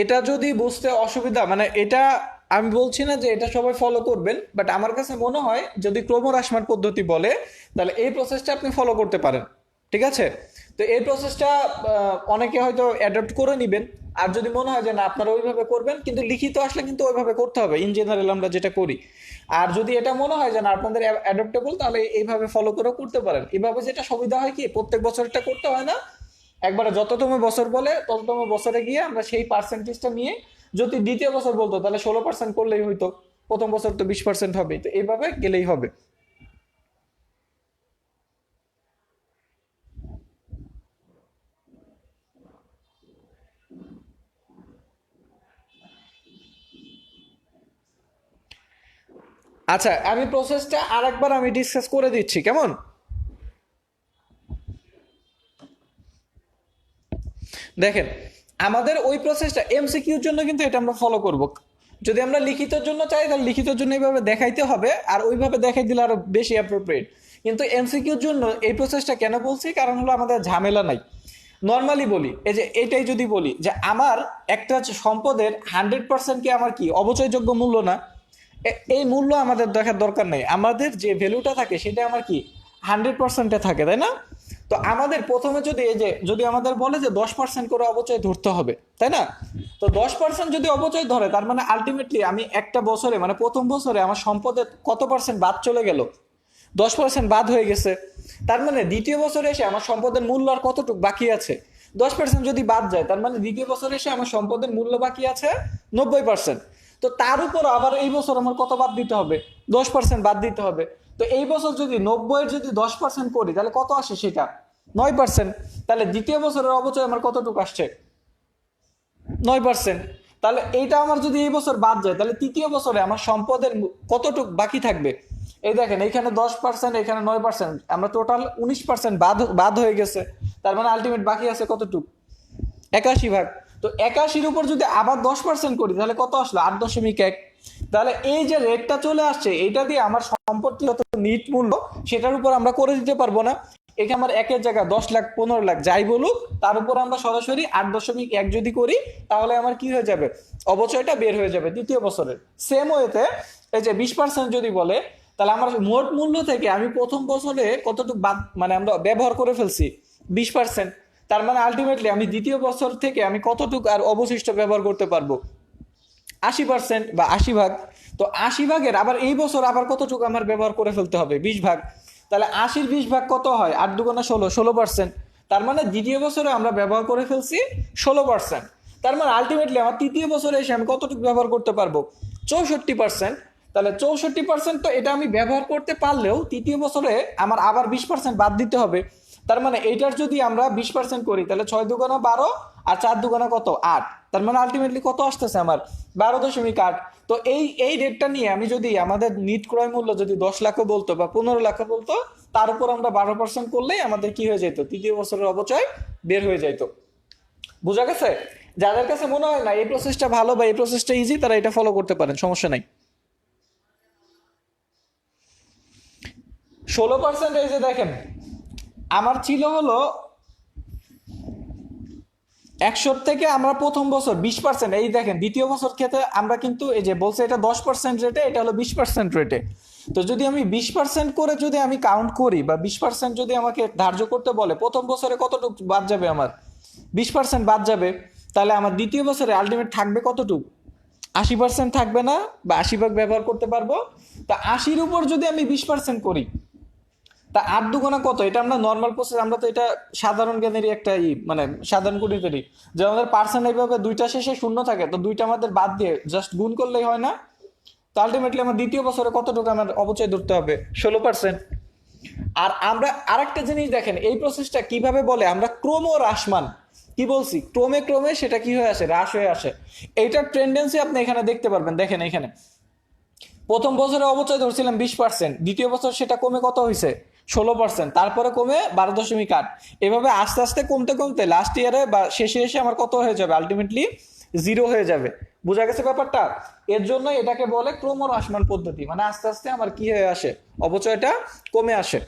এটা যদি বুঝতে অসুবিধা, মানে এটা আমি বলছি না যে এটা সবাই ফলো করবেন, বাট আমার কাছে মনে হয় যদি ক্রমহ্রাসমান পদ্ধতি বলে, তাহলে এই প্রসেসটা আপনি ফলো করতে পারেন। ঠিক আছে? তো এই প্রসেসটা অনেকে হয়তো অ্যাডপ্ট করে নেবেন। আর যদি মনে হয় যে না আপনারা ওইভাবে করবেন, কিন্তু লিখিত আসলে কিন্তু ওইভাবে করতে হবে ইন জেনারেল আমরা যেটা করি। আর যদি এটা মনে হয় যে না আপনাদের অ্যাডপ্টেবল, তাহলে এইভাবে ফলো করেও করতে পারেন। এইভাবে যেটা সুবিধা হয় কি, প্রত্যেক বছর এটা করতে হয় না, একবারে যততম বছর বলে তততম বছরে গিয়ে আমরা সেই পার্সেন্টেজটা নিয়ে, যদি দ্বিতীয় বছর বলতো তাহলে 16% করলেই হইতো, প্রথম বছর তো 20% হবে, তো এইভাবে গেলেই হবে। আচ্ছা, আমি প্রসেসটা আর একবার আমি ডিসকাস করে দিচ্ছি, কেমন? দেখেন, আমাদের ওই প্রসেসটা এমসিকিউর জন্য কিন্তু এটা আমরা ফলো করব। যদি আমরা লিখিতের জন্য চাই তাহলে লিখিতের জন্য এইভাবে দেখাইতে হবে, আর ওইভাবে দেখাই দিলে আরো বেশি অ্যাপ্রোপ্রিয়েট। কিন্তু এমসিকিউর জন্য এই প্রসেসটা কেন বলছি, কারণ হলো আমাদের ঝামেলা নাই। নর্মালি বলি, এই যে এইটাই যদি বলি যে আমার একটা সম্পদের 100% কি আমার কি অবচয়যোগ্য মূল্য না, এই মূল্য আমাদের দেখার দরকার নেই। আমাদের যে ভ্যালুটা থাকে সেটা আমার কি 100%-এ থাকে, তাই না? তো আমাদের প্রথমে যদি এই যে যদি আমাদের বলে যে 10% করে অবচয় ধরতে হবে, তাই না? তো 10% যদি অবচয় ধরে, তার মানে আলটিমেটলি আমি একটা বছরে, মানে প্রথম বছরে আমার সম্পদের কত পার্সেন্ট বাদ চলে গেল? 10% বাদ হয়ে গেছে। তার মানে দ্বিতীয় বছরে এসে আমার সম্পদের মূল্য আর কতটুকু বাকি আছে? 10% যদি বাদ যায়, তার মানে দ্বিতীয় বছরে এসে আমার সম্পদের মূল্য বাকি আছে 90%। তো তার উপর আবার এই বছর আমার কত বাদ দিতে হবে? 10% বাদ দিতে হবে। তো এই বছর যদি 90-এর যদি 10% করি, তাহলে কত আসে সেটা? 9%। তাহলে দ্বিতীয় বছরের অবচয় আমার কতটুকু আসছে? 9%। তাহলে এইটা আমার যদি এই বছর বাদ যায়, তাহলে তৃতীয় বছরে আমার সম্পদের কতটুকু বাকি থাকবে? এই দেখেন, এখানে 10%, এখানে 9%, আমরা টোটাল 19% বাদ বাদ হয়ে গেছে। তার মানে আলটিমেট বাকি আছে কতটুকু? 81 ভাগ। তো 81-র উপর যদি আবার 10% করি, তাহলে কত আসলো? 8.1। তাহলে এই যে রেটটা চলে আসছে, এটা দিয়ে আমার সম্পত্তি যত নিট মূল্য, সেটার উপর আমরা করে দিতে পারবো না। এখানে আমার একের জায়গায় 10 লাখ 15 লাখ যাই বলুক, তার উপর আমরা সরাসরি 8.1 যদি করি, তাহলে আমার কি হয়ে যাবে? অবচয়টা বের হয়ে যাবে দ্বিতীয় বছরের। সেম ওয়েতে এই যে 20% যদি বলে, তাহলে আমার মোট মূল্য থেকে আমি প্রথম বছরে কতটুকু বাদ, মানে আমরা ব্যবহার করে ফেলছি 20%। তার মানে আলটিমেটলি আমি দ্বিতীয় বছর থেকে আমি কতটুকু আর অবশিষ্ট ব্যবহার করতে পারবো? 80% বা 80 ভাগ। তো 80 ভাগের আবার এই বছর আবার কতটুকু আমার ব্যবহার করে ফেলতে হবে? 20 ভাগ। তাহলে 80-র 20 ভাগ কত হয়? 8 দুগুণা 16, 16%। তার মানে দ্বিতীয় বছরে আমরা ব্যবহার করে ফেলছি 16%। তার মানে আলটিমেটলি আমার তৃতীয় বছরে এসে আমি কতটুকু ব্যবহার করতে পারবো? 64%। তাহলে 64%, তো এটা আমি ব্যবহার করতে পারলেও তৃতীয় বছরে আমার আবার 20% বাদ দিতে হবে। তার মানে এইটার যদি আমরা 20% করি, তাহলে 6 দুগুণা 12, আর 4 দুগুণা কত? 8। তার মানে আলটিমেটলি কত আসতেছে আমার? 12.8। তো এই রেটটা নিয়ে আমি যদি আমাদের নিট ক্রয় মূল্য যদি 10 লাখও বলতো বা 15 লাখও বলতো, তার উপর আমরা 12% করলেই আমাদের কি হয়ে যেত? তৃতীয় বছরের অবচয় বের হয়ে যেত। বোঝা গেছে? যাদের কাছে মনে হয় না এই প্রসেসটা ভালো বা এই প্রসেসটা ইজি, তারা এটা ফলো করতে পারেন, সমস্যা নাই। 16%, এই যে দেখেন, আমার ছিল হলো 100 থেকে আমরা প্রথম বছর 20%, এই দেখেন দ্বিতীয় বছর ক্ষেত্রে আমরা কিন্তু এই যে বলছে এটা 10% রেটে, এটা হলো 20% রেটে। তো যদি আমি 20% করে যদি আমি কাউন্ট করি, বা 20% যদি আমাকে ধার্য করতে বলে, প্রথম বছরে কতটুকু বাদ যাবে আমার? 20% বাদ যাবে। তাহলে আমার দ্বিতীয় বছরে আলটিমেট থাকবে কতটুকু? 80% থাকবে না, বা 80 ভাগ ব্যবহার করতে পারবো। তা 80-র উপর যদি আমি 20% করি, তা 8 দুগুণা কত? এটা আমরা নর্মাল প্রসেস, আমরা তো এটা সাধারণ জ্ঞানেরই একটা মানে সাধারণ গণিতেরই, যে আমাদের পার্সেন্ট এইভাবে দুইটা শেষে শূন্য থাকে, তো দুইটা আমাদের বাদ দিয়ে জাস্ট গুণ করলেই হয় না? তো আলটিমেটলি আমার দ্বিতীয় বছরে কতটুকু আমার অপচয় ধরতে হবে? 16%। আর আমরা আরেকটা জিনিস দেখেন, এই প্রসেসটা কিভাবে বলে, আমরা ক্রম হ্রাসমান, কি বলছি, ক্রমে ক্রমে সেটা কি হয়ে আসে, হ্রাস হয়ে আসে। এইটার টেন্ডেন্সি আপনি এখানে দেখতে পারবেন। দেখেন এখানে প্রথম বছরে অবচয় ধরছিলাম 20%, দ্বিতীয় বছর সেটা কমে কত হয়েছে, 16%, তারপরে কমে 12.8। এভাবে আস্তে আস্তে কমতে কমতে লাস্ট ইয়ারে বা শেষে এসে আমার কত হয়ে যাবে, আলটিমেটলি 0 হয়ে যাবে। বোঝা গেছে ব্যাপারটা? এর জন্য এটাকে বলে ক্রমহ্রাসমান পদ্ধতি, মানে আস্তে আস্তে আমার কি হয়ে আসে, অবচয়টা কমে আসে।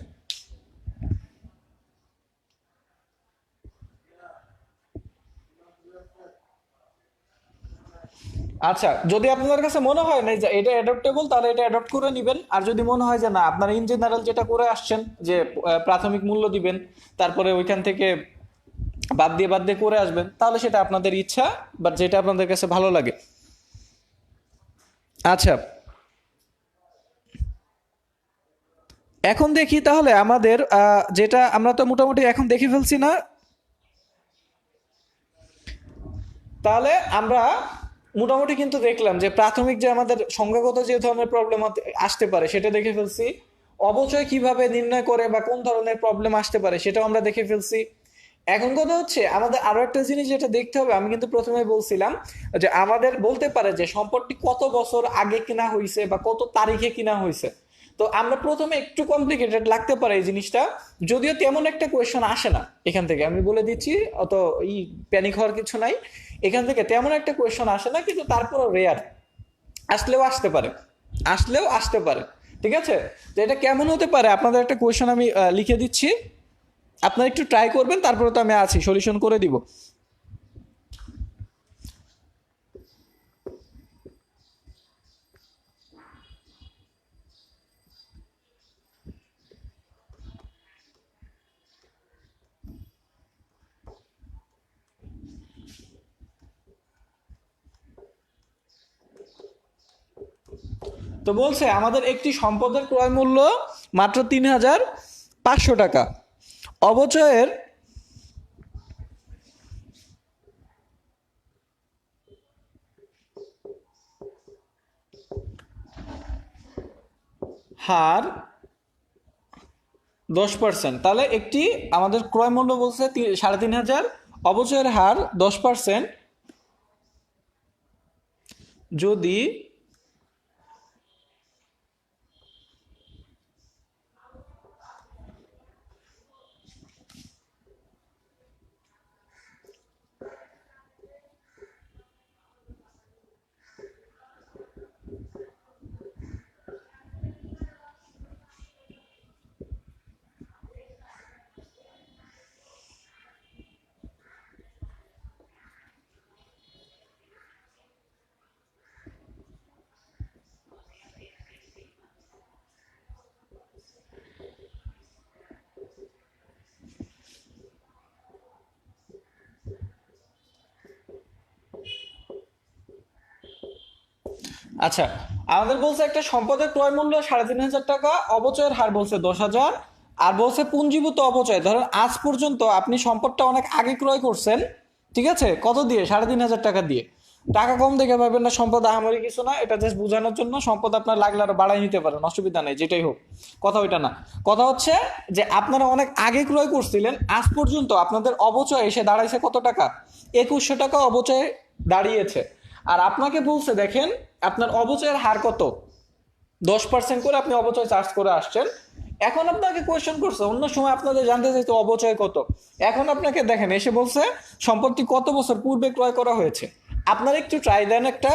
আচ্ছা, যদি আপনার কাছে মনে হয় না যে এটা অ্যাডপ্টেবল, তাহলে এটা অ্যাডপ্ট করে নেবেন। আর যদি মনে হয় যে না, আপনার ইন জেনারেল যেটা করে আসছেন, যে প্রাথমিক মূল্য দিবেন, তারপরে ওইখান থেকে বাদ দিয়ে করে আসবেন, তাহলে সেটা আপনাদের ইচ্ছা, বাট যেটা আপনাদের কাছে ভালো লাগে। আচ্ছা, এখন দেখি তাহলে আমাদের যেটা আমরা তো মোটামুটি এখন দেখে ফেলছি না, তাহলে আমরা মোটামুটি কিন্তু দেখলাম যে প্রাথমিক যে আমাদের সংখ্যাগত যে ধরনের প্রবলেম আসতে পারে সেটা দেখে ফেলছি। অবচয় কিভাবে নির্ণয় করে বা কোন ধরনের প্রবলেম আসতে পারে সেটাও আমরা দেখে ফেলছি। এখন কথা হচ্ছে আমাদের আরো একটা জিনিস যেটা দেখতে হবে, আমি কিন্তু প্রথমে বলছিলাম যে আমাদের বলতে পারে যে সম্পদটি কত বছর আগে কিনা হয়েছে বা কত তারিখে কিনা হয়েছে। তো আমরা প্রথমে একটু কমপ্লিকেটেড লাগতে পারে এই জিনিসটা, যদিও তেমন একটা কোয়েশ্চন আসে না এখান থেকে, আমি বলে দিচ্ছি, অত প্যানিক হওয়ার কিছু নাই। এখান থেকে তেমন একটা কোয়েশ্চন আসে না, কিন্তু তারপরও রেয়ার, আসলেও আসতে পারে, আসলেও আসতে পারে। ঠিক আছে, তো এটা কেমন হতে পারে, আপনাদের একটা কোয়েশ্চন আমি লিখে দিচ্ছি, আপনারা একটু ট্রাই করবেন, তারপরে তো আমি আছি, সলিউশন করে দিব। তো বলছে আমাদের একটি সম্পদের ক্রয় মূল্য মাত্র 3,500 টাকা। অবচয়ের হার 10%, তাহলে একটি আমাদের ক্রয় মূল্য বলছে 3,500, অবচয়ের হার 10%। যদি আচ্ছা, আমাদের বলছে একটা সম্পদের ক্রয় মূল্য 3,500 টাকা, অবচয়ের হার বলছে 10,000, আর বলছে পুঞ্জীভূত অপচয়, ধরেন আজ পর্যন্ত আপনি সম্পদটা অনেক আগে ক্রয় করছেন, ঠিক আছে, কত দিয়ে, 3,500 টাকা দিয়ে। টাকা কম দেখে পাবেন না, সম্পদ আহামরি কিছু না, এটা জাস্ট বোঝানোর জন্য, সম্পদ আপনার লাগলে আরো বাড়াই নিতে পারেন, অসুবিধা নেই, যেটাই হোক, কথা ওইটা না। কথা হচ্ছে যে আপনারা অনেক আগে ক্রয় করছিলেন, আজ পর্যন্ত আপনাদের অবচয় এসে দাঁড়াইছে কত টাকা, 2,100 টাকা অবচয় দাঁড়িয়েছে। আর আপনাকে বলছে দেখেন আপনার অবচয়ের হার কত, 10% করে আপনি অবচয় চার্জ করে আসছেন। এখন আপনাকে কোয়েশ্চেন করছে, অন্য সময় আপনাদের জানতে চাইতো অবচয় কত, এখন আপনাকে দেখেন এসে বলছে সম্পত্তি কত বছর পূর্বে ক্রয় করা হয়েছে। আপনারা একটু ট্রাই দেন একটা,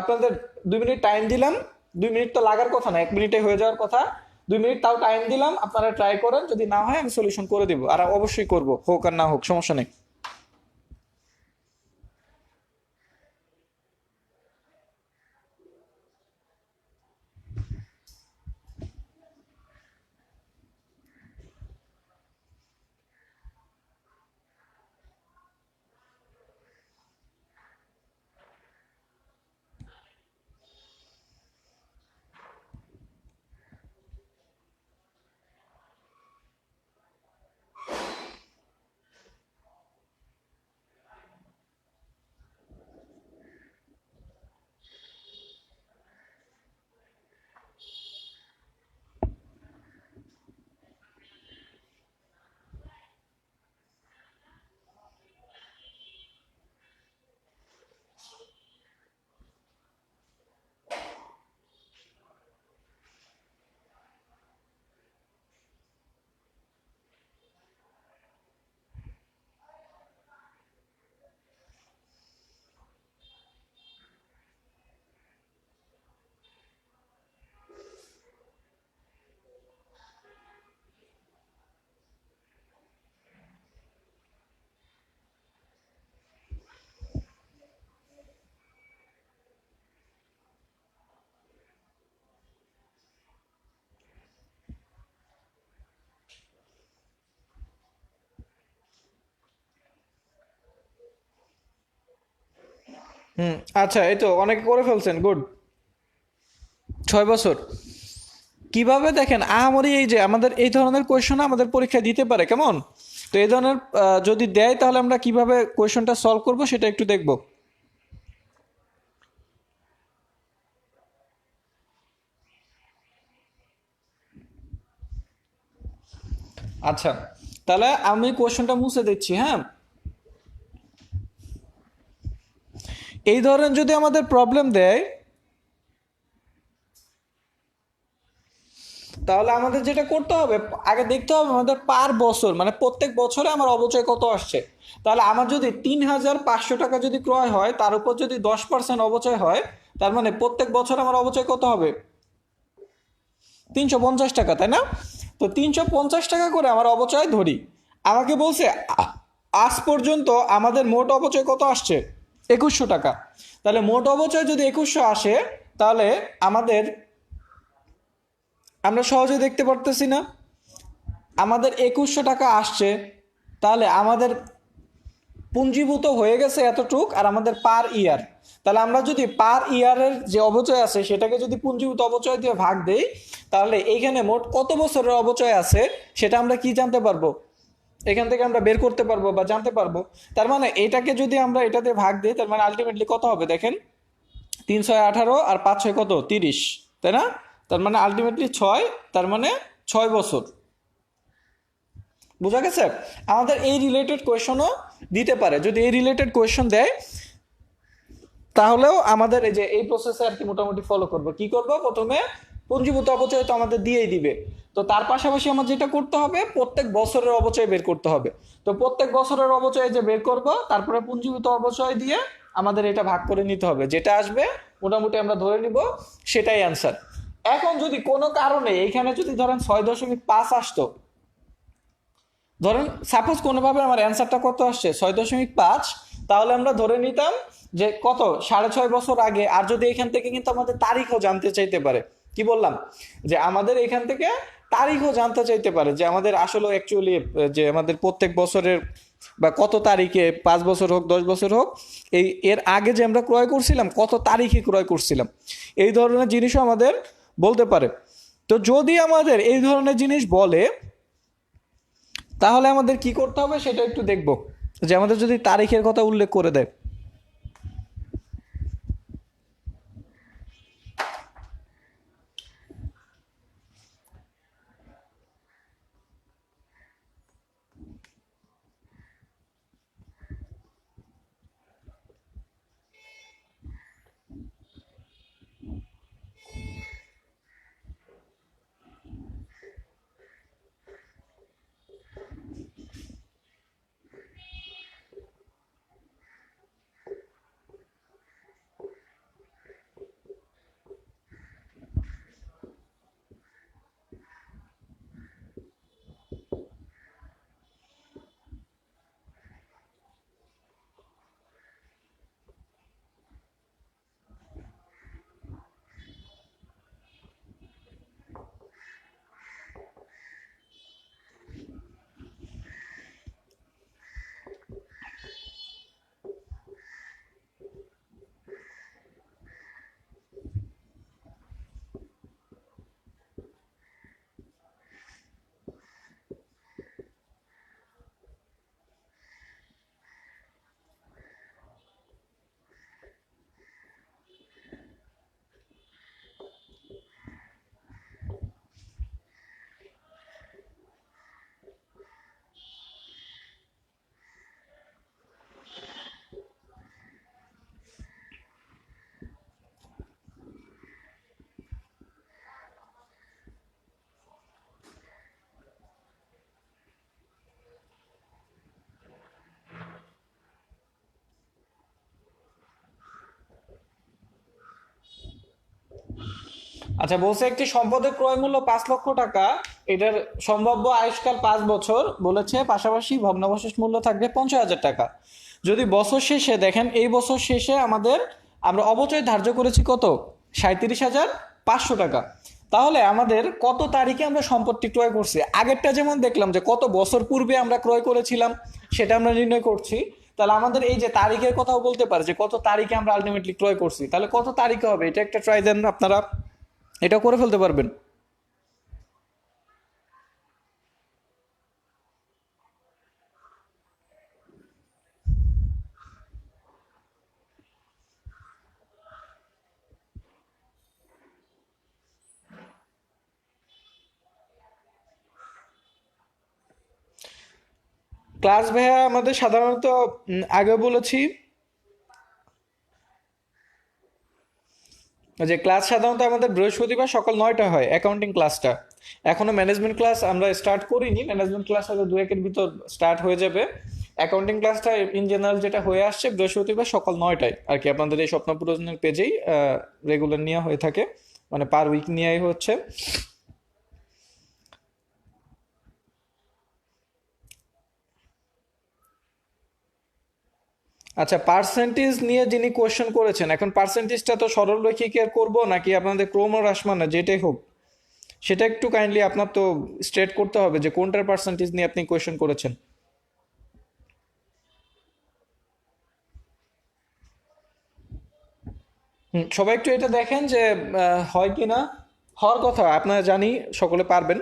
আপনাদের 2 মিনিট টাইম দিলাম, 2 মিনিট তো লাগার কথা না, 1 মিনিটে হয়ে যাওয়ার কথা, 2 মিনিট তাও টাইম দিলাম, আপনারা ট্রাই করেন, যদি না হয় আমি সলিউশন করে দিব, আর অবশ্যই করব, হোক আর না হোক সমস্যা নেই। হুম, আচ্ছা, এই তো অনেকে করে ফেলছেন, গুড। 6 বছর কিভাবে দেখেন, আহামরি এই যে আমাদের এই ধরনের কোয়েশন আমাদের পরীক্ষায় দিতে পারে, কেমন? তো এই ধরনের যদি দেয় তাহলে আমরা কিভাবে কোয়েশনটা সলভ করব সেটা একটু দেখব। আচ্ছা, তাহলে আমি কোয়েশনটা মুছে দিচ্ছি, হ্যাঁ। এই ধরনের যদি আমাদের প্রবলেম দেয়, তাহলে আমাদের যেটা করতে হবে, আগে দেখতে হবে আমাদের পার বছর, মানে প্রত্যেক বছরে আমার অবচয় কত আসছে। তাহলে আমার যদি 3,500 টাকা যদি ক্রয় হয়, তার উপর যদি 10% অবচয় হয়, তার মানে প্রত্যেক বছর আমার অবচয় কত হবে? 350 টাকা, তাই না? তো 350 টাকা করে আমার অবচয় ধরি। আমাকে বলছে আজ পর্যন্ত আমাদের মোট অবচয় কত আসছে? 2100 টাকা। তাহলে মোট অবচয় যদি 2100 আসে, তাহলে আমাদের, আমরা সহজে দেখতে পারতেছি না, আমাদের 2100 টাকা আসছে, তাহলে আমাদের পুঞ্জীভূত হয়ে গেছে এতটুক, আর আমাদের পার ইয়ার, তাহলে আমরা যদি পার ইয়ারের যে অবচয় আছে সেটাকে যদি পুঞ্জীভূত অবচয় দিয়ে ভাগ দেই, তাহলে এইখানে মোট কত বছরের অবচয় আছে সেটা আমরা কি জানতে পারবো, এখান থেকে আমরা বের করতে পারবো বা জানতে পারবো। তার মানে এটাকে যদি আমরা এটাতে ভাগ দিই, তার মানে আলটিমেটলি কত হবে দেখেন, 3 6 18 আর 5 6 কত, 30, তাই না? তার মানে আলটিমেটলি 6, তার মানে 6 বছর। বোঝা গেছে? আমাদের এই রিলেটেড কোয়েশনও দিতে পারে, যদি এই রিলেটেড কোয়েশন দেয় তাহলেও আমাদের এই যে এই প্রসেসে আর কি মোটামুটি ফলো করব। কি করব, প্রথমে পুঞ্জীভূত অবচয় তো আমাদের দিয়েই দিবে, তো তার পাশাপাশি আমার যেটা করতে হবে প্রত্যেক বছরের অবচয় বের করতে হবে। তো প্রত্যেক বছরের অবচয় যে বের করব, তারপরে পুঞ্জীভূত অবচয় দিয়ে আমাদের এটা ভাগ করে নিতে হবে, যেটা আসবে মোটামুটি আমরা ধরে নিব সেটাই অ্যান্সার। এখন যদি কোনো কারণে এইখানে যদি ধরেন 6.5 আসতো, ধরেন সাপোজ কোনোভাবে আমার অ্যান্সারটা কত আসছে 6.5, তাহলে আমরা ধরে নিতাম যে কত 6.5 বছর আগে। আর যদি এখান থেকে কিন্তু আমাদের তারিখও জানতে চাইতে পারে, কি বললাম, যে আমাদের এখান থেকে তারিখও জানতে চাইতে পারে, যে আমাদের আসলে অ্যাকচুয়ালি যে আমাদের প্রত্যেক বছরের বা কত তারিখে, 5 বছর হোক 10 বছর হোক, এই এর আগে যে আমরা ক্রয় করছিলাম কত তারিখে ক্রয় করছিলাম, এই ধরনের জিনিসও আমাদের বলতে পারে। তো যদি আমাদের এই ধরনের জিনিস বলে, তাহলে আমাদের কি করতে হবে সেটা একটু দেখব, যে আমাদের যদি তারিখের কথা উল্লেখ করে দেয়। আচ্ছা, বলছে একটি সম্পদের ক্রয় মূল্য 5 লক্ষ টাকা, এটার সম্ভাব্য আয়ুষ্কাল 5 বছর বলেছে, পাশাপাশি ভগ্নাবশেষ মূল্য থাকবে 50,000 টাকা। যদি বছর শেষে দেখেন, এই বছর শেষে আমাদের আমরা অবচয় ধার্য করেছি কত, 37,500 টাকা। তাহলে আমাদের কত তারিখে আমরা সম্পত্তি ক্রয় করছি, আগেরটা যেমন দেখলাম যে কত বছর পূর্বে আমরা ক্রয় করেছিলাম সেটা আমরা নির্ণয় করছি, তাহলে আমাদের এই যে তারিখের কথাও বলতে পারে যে কত তারিখে আমরা আলটিমেটলি ক্রয় করছি, তাহলে কত তারিখে হবে এটা একটা ট্রাই দেন, আপনারা এটা করে ফেলতে পারবেন। ক্লাস ভাইয়া আমাদের সাধারণত আগে বলেছি যে ক্লাস সাধারণত আমাদের বৃহস্পতিবার সকাল 9টা হয় অ্যাকাউন্টিং ক্লাসটা। এখনো ম্যানেজমেন্ট ক্লাস আমরা স্টার্ট করিনি, ম্যানেজমেন্ট ক্লাস হয়তো 2-1-এর ভিতর স্টার্ট হয়ে যাবে। অ্যাকাউন্টিং ক্লাসটা ইন জেনারেল যেটা হয়ে আসছে বৃহস্পতিবার সকাল 9টায় আর কি, আপনাদের এই স্বপ্ন পূরণের পেজেই রেগুলার নেওয়া হয়ে থাকে, মানে পার উইক নেওয়াই হচ্ছে। আচ্ছা, পার্সেন্টেজ নিয়ে যিনি কোয়েশ্চেন করেছেন, এখন পার্সেন্টেজটা তো সরলরৈখিকের করব নাকি আপনাদের ক্রম ও হ্রাসমানের যেটাই হোক, সেটা একটু কাইন্ডলি আপনার তো স্ট্রেট করতে হবে যে কোনটার পার্সেন্টেজ নিয়ে আপনি কোয়েশ্চেন করেছেন। সবাই একটু এটা দেখেন যে হয় কি না। হওয়ার কথা আপনারা জানি সকলে পারবেন,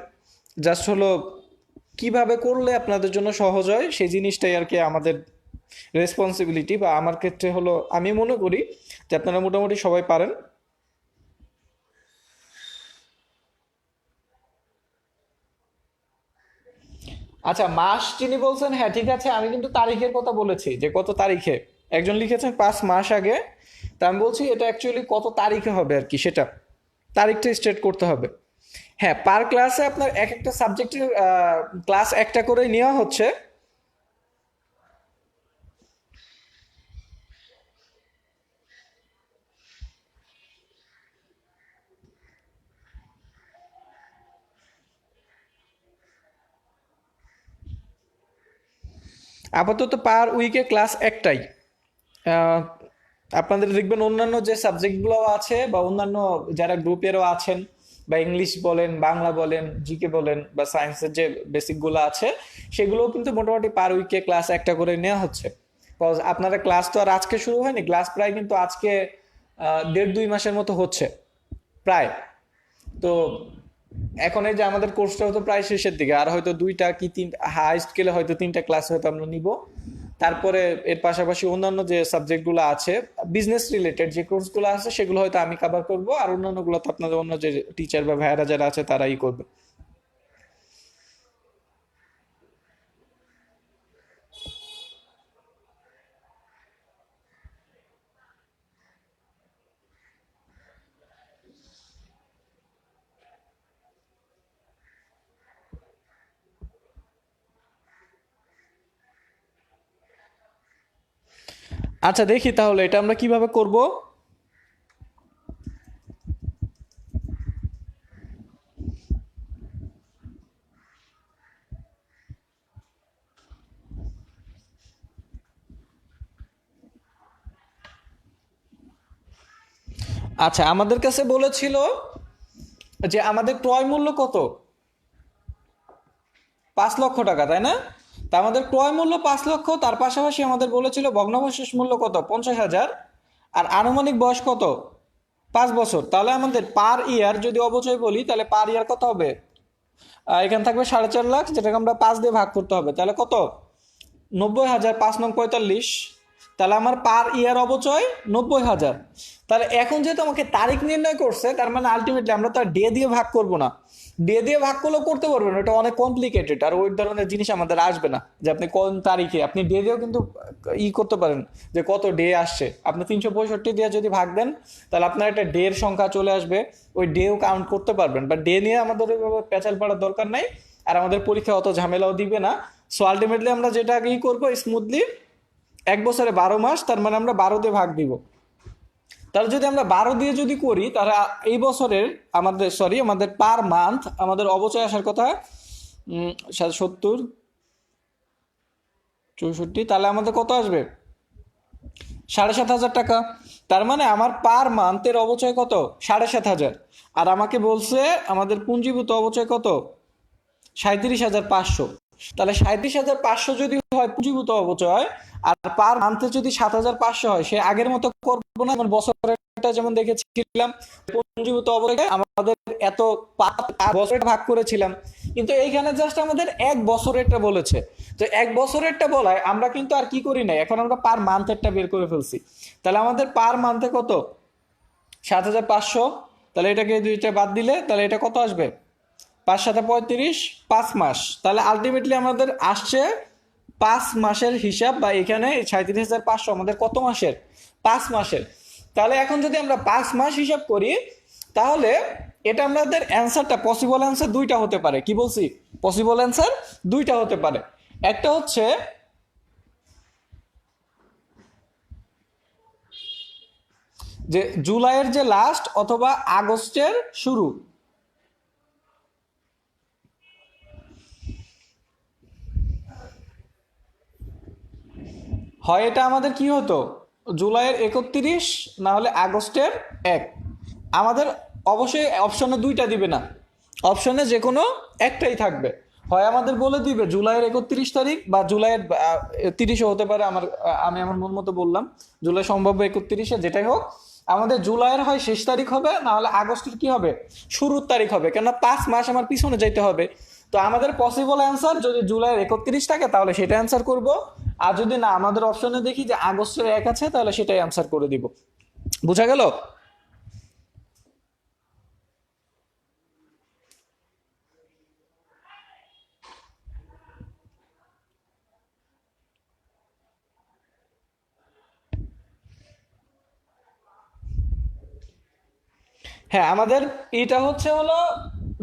জাস্ট হলো কিভাবে করলে আপনাদের জন্য সহজ হয় সেই জিনিসটাই আর কি আমাদের রেসপন্সিবিলিটি, বা আমার ক্ষেত্রে হলো আমি মনে করি যে আপনারা মোটামুটি সবাই পারেন। আচ্ছা, মাস যিনি বলছেন, হ্যাঁ ঠিক আছে, আমি কিন্তু তারিখের কথা বলেছি যে কত তারিখে। একজন লিখেছেন 5 মাস আগে, তা আমি বলছি এটা অ্যাকচুয়ালি কত তারিখে হবে আর কি, সেটা তারিখটা স্টেট করতে হবে। হ্যাঁ, পার ক্লাসে আপনার এক একটা সাবজেক্টের ক্লাস একটা করে নেওয়া হচ্ছে। আপাতত পার উইকে ক্লাস একটাই। আহ, আপনাদের দেখবেন অন্যান্য যে সাবজেক্টগুলো আছে বা অন্যান্য যারা গ্রুপেরও আছেন, বা ইংলিশ বলেন, বাংলা বলেন, জিকে বলেন, বা সায়েন্সের যে বেসিকগুলো আছে, সেগুলোও কিন্তু মোটামুটি পার উইকে ক্লাস একটা করে নেওয়া হচ্ছে। বিকজ আপনারা ক্লাস তো আর আজকে শুরু হয়নি, ক্লাস প্রায় কিন্তু আজকে 1.5-2 মাসের মতো হচ্ছে প্রায়। তো এখন এই যে আমাদের কোর্সটা হয়তো প্রায় শেষের দিকে, আর হয়তো 2টা কি 3, হাইস্ট গেলে হয়তো 3টা ক্লাস হয়তো আমরা নিব। তারপরে এর পাশাপাশি অন্যান্য যে সাবজেক্টগুলো আছে, বিজনেস রিলেটেড যে কোর্সগুলো আছে, সেগুলো হয়তো আমি কভার করব, আর অন্যান্যগুলো তো আপনাদের অন্য যে টিচার বা ভাইয়ারা যারা আছে তারাই করবে। আচ্ছা, দেখি তাহলে এটা আমরা কিভাবে করব। আচ্ছা, আমাদের কাছে বলেছিল যে আমাদের ক্রয় মূল্য কত, 5 লক্ষ টাকা, তাই না? তা আমাদের ক্রয় মূল্য 5 লক্ষ, তার পাশাপাশি আমাদের বলেছিল ভগ্নাবশেষ মূল্য কত, 50,000, আর আনুমানিক বয়স কত, 5 বছর। তাহলে আমাদের পার ইয়ার যদি অবচয় বলি, তাহলে পার ইয়ার কত হবে, এখানে থাকবে 4.5 লাখ, যেটাকে আমরা 5 দিয়ে ভাগ করতে হবে, তাহলে কত, 90,000, 5 নং 45। তাহলে আমার পার ইয়ার অবচয় 90,000। তাহলে এখন যেহেতু আমাকে তারিখ নির্ণয় করছে, তার মানে আলটিমেটলি আমরা তো আর ডে দিয়ে ভাগ করব না। ডে দিয়ে ভাগ করলেও করতে পারবেন, এটা অনেক কমপ্লিকেটেড, আর ওই ধরনের জিনিস আমাদের আসবে না যে আপনি কোন তারিখে, আপনি ডে দিয়েও কিন্তু করতে পারেন যে কত ডে আসছে। আপনি 365 দিয়ে যদি ভাগ দেন, তাহলে আপনার একটা ডে এর সংখ্যা চলে আসবে, ওই ডেও কাউন্ট করতে পারবেন। বা ডে নিয়ে আমাদের ওইভাবে পেঁচাল পড়ার দরকার নাই, আর আমাদের পরীক্ষা অত ঝামেলাও দিবে না। সো আলটিমেটলি আমরা যেটা আগেই করবো স্মুথলি, 1 বছরে 12 মাস, তার মানে আমরা 12 দিয়ে ভাগ দিব। তাহলে যদি আমরা 12 দিয়ে যদি করি, তাহলে এই বছরের আমাদের পার মান্থ আমাদের অবচয় আসার কথা 70, 64, তাহলে আমাদের কত আসবে, 7,500 টাকা। তার মানে আমার পার মান্থের অবচয় কত, 7,500। আর আমাকে বলছে আমাদের পুঞ্জীভূত অবচয় কত, 37,500। তাহলে 37,500 যদি হয় পুঁজিভূত অপচয়, আর পার মান্থে যদি 7,500 হয়, সে আগের মতো করবো না, যেমন বছরটা যেমন দেখেছিলাম পুঞ্জীভূত অপচয় আমাদের এত বছরে ভাগ করেছিলাম, কিন্তু এইখানে জাস্ট আমাদের এক বছরেরটা বলেছে। তো এক বছরেরটা বলায় আমরা কিন্তু আর কি করি না, এখন আমরা পার মান্থেরটা বের করে ফেলছি। তাহলে আমাদের পার মান্থে কত? 7,500। তাহলে এটাকে দুইটা বাদ দিলে তাহলে এটা কত আসবে? 5×7=35, 5 মাস। তাহলে আলটিমেটলি আমাদের আসছে 5 মাসের হিসাব, বা এখানে 37,500 আমাদের কত মাসের? 5 মাসের। তাহলে এখন যদি আমরা 5 মাস হিসাব করি, তাহলে এটা আমাদের অ্যান্সারটা, পসিবল অ্যান্সার দুইটা হতে পারে। কি বলছি? পসিবল অ্যান্সার দুইটা হতে পারে। একটা হচ্ছে যে জুলাইয়ের যে লাস্ট অথবা আগস্টের শুরু। হয় এটা আমাদের কি হতো, জুলাইয়ের 31, না হলে আগস্টের 1। আমাদের অবশ্যই অপশনে দুইটা দিবে না, অপশনে যে কোনো একটাই থাকবে। হয় আমাদের বলে দিবে জুলাইয়ের 31 তারিখ, বা জুলাইয়ের 30ও হতে পারে। আমি আমার মন মতো বললাম, জুলাই সম্ভাব্য 31-এ, যেটাই হোক আমাদের জুলাইয়ের হয় শেষ তারিখ হবে, না হলে আগস্টের কি হবে, শুরুর তারিখ হবে, কেননা 5 মাস আমার পিছনে যাইতে হবে। তো আমাদের পসিবল অ্যান্সার যদি জুলাইয়ের 31 থাকে তাহলে সেটা অ্যান্সার করব, আর যদি না আমাদের অপশনে দেখি যে আগস্টের 1 আছে, তাহলে সেটাই অ্যান্সার করে দিব। বুঝা গেল? হ্যাঁ, আমাদের এটা হচ্ছে হলো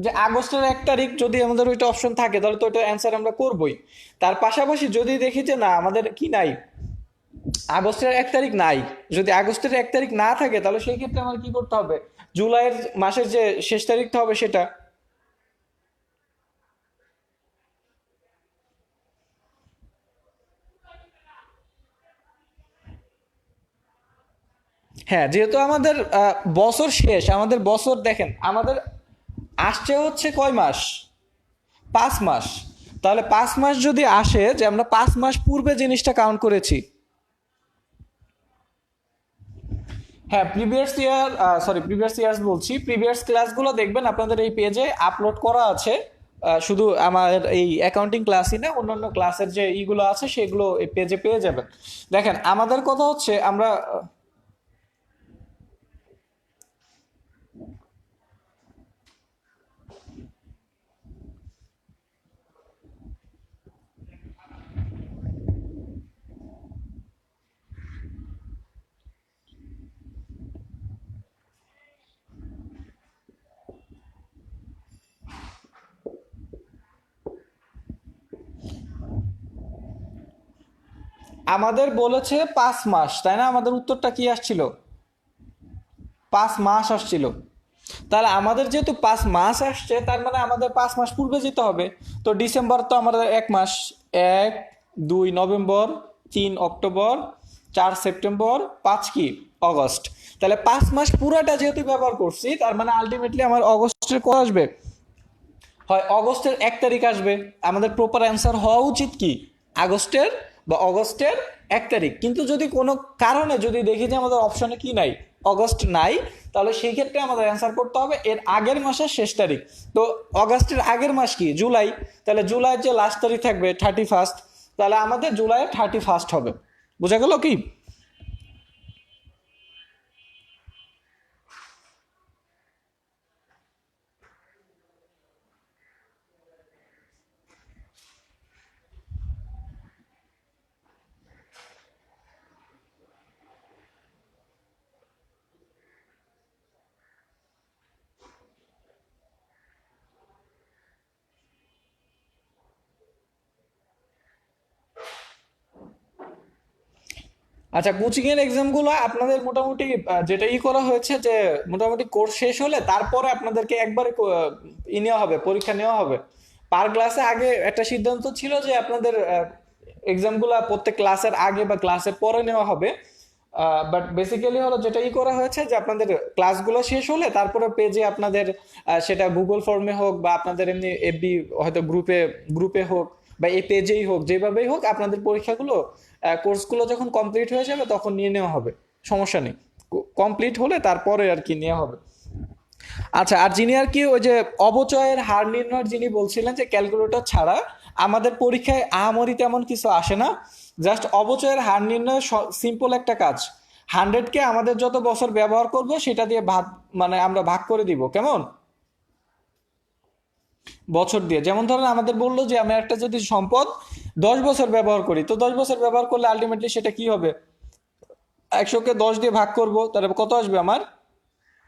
যে আগস্টের 1 তারিখ যদি আমাদের ওইটা অপশন থাকে, তাহলে তো ওইটা অ্যান্সার আমরা করবই। তার পাশাপাশি যদি দেখি যে না আমাদের কি নাই, আগস্টের 1 তারিখ নাই, যদি আগস্টের 1 তারিখ না থাকে, তাহলে সেই ক্ষেত্রে আমার কি করতে হবে, জুলাইয়ের মাসের যে শেষ তারিখটা হবে সেটা। হ্যাঁ, যেহেতু আমাদের বছর শেষ, আমাদের বছর দেখেন আমাদের আসছে হচ্ছে কয় মাস, 5 মাস। তাহলে 5 মাস যদি আসে, যে আমরা 5 মাস পূর্বে জিনিসটা কাউন্ট করেছি। হ্যাঁ, previous year, sorry previous years বলছি, প্রিভিয়াস ক্লাসগুলো দেখবেন আপনাদের এই পেজে আপলোড করা আছে। শুধু আমার এই অ্যাকাউন্টিং ক্লাসই না, অন্যান্য ক্লাসের যে ইগুলো আছে সেগুলো এই পেজে পেয়ে যাবেন। দেখেন আমাদের কথা হচ্ছে আমরা আমাদের বলেছে 5 মাস, তাই না? আমাদের উত্তরটা কি আসছিল? 5 মাস আসছিল। তাহলে আমাদের যেহেতু 5 মাস আসছে, তার মানে আমাদের 5 মাস পূর্বে যেতে হবে। তো ডিসেম্বর তো আমাদের 1 মাস, 1, 2 নভেম্বর, 3 অক্টোবর, 4 সেপ্টেম্বর, 5 কি অগস্ট। তাহলে 5 মাস পুরাটা যেহেতু ব্যবহার করছি, তার মানে আলটিমেটলি আমার অগস্টের কত আসবে, হয় অগস্টের 1 তারিখ আসবে। আমাদের প্রপার অ্যান্সার হওয়া উচিত কি, আগস্টের বা অগস্টের 1 তারিখ। কিন্তু যদি কোনো কারণে যদি দেখি যে আমাদের অপশনে কি নাই, অগস্ট নাই, তাহলে সেই ক্ষেত্রে আমাদের অ্যান্সার করতে হবে এর আগের মাসের শেষ তারিখ। তো অগস্টের আগের মাস কি, জুলাই। তাহলে জুলাইয়ের যে লাস্ট তারিখ থাকবে 31, তাহলে আমাদের জুলাইয়ের 31 হবে। বোঝা গেল কি? আচ্ছা, কোচিং এর এক্সাম গুলো আপনাদের মোটামুটি যেটা করা হয়েছে যে মোটামুটি কোর্স শেষ হলে তারপরে আপনাদেরকে একবারে নেওয়া হবে, পরীক্ষা নেওয়া হবে পার ক্লাসে। আগে একটা সিদ্ধান্ত ছিল যে আপনাদের এক্সাম গুলা প্রত্যেক ক্লাসের আগে বা ক্লাসের পরে নেওয়া হবে। বাট বেসিক্যালি হলো যেটা করা হয়েছে যে আপনাদের ক্লাসগুলো শেষ হলে তারপরে পেজে আপনাদের সেটা গুগল ফর্মে হোক বা আপনাদের এমনি এফবি হয়তো গ্রুপে গ্রুপে হোক, বা এই পেজেই হোক, যেভাবেই হোক আপনাদের পরীক্ষাগুলো কোর্সগুলো যখন কমপ্লিট হয়ে যাবে তখন নিয়ে নেওয়া হবে, সমস্যা নেই। কমপ্লিট হলে তারপরে আর কি নেওয়া হবে। আচ্ছা, আর যিনি আর কি ওই যে অবচয়ের হার নির্ণয়ের যিনি বলছিলেন যে ক্যালকুলেটর ছাড়া আমাদের পরীক্ষায় আহামরি তেমন কিছু আসে না, জাস্ট অবচয়ের হার নির্ণয় সিম্পল একটা কাজ। 100কে আমাদের যত বছর ব্যবহার করব সেটা দিয়ে ভাগ, মানে আমরা ভাগ করে দিব, কেমন, বছর দিয়ে। যেমন ধরেন আমাদের বললো যে আমি একটা যদি সম্পদ 10 বছর ব্যবহার করি, তো 10 বছর ব্যবহার করলে আলটিমেটলি সেটা কি হবে, 100কে 10 দিয়ে ভাগ করব, তাহলে কত আসবে আমার,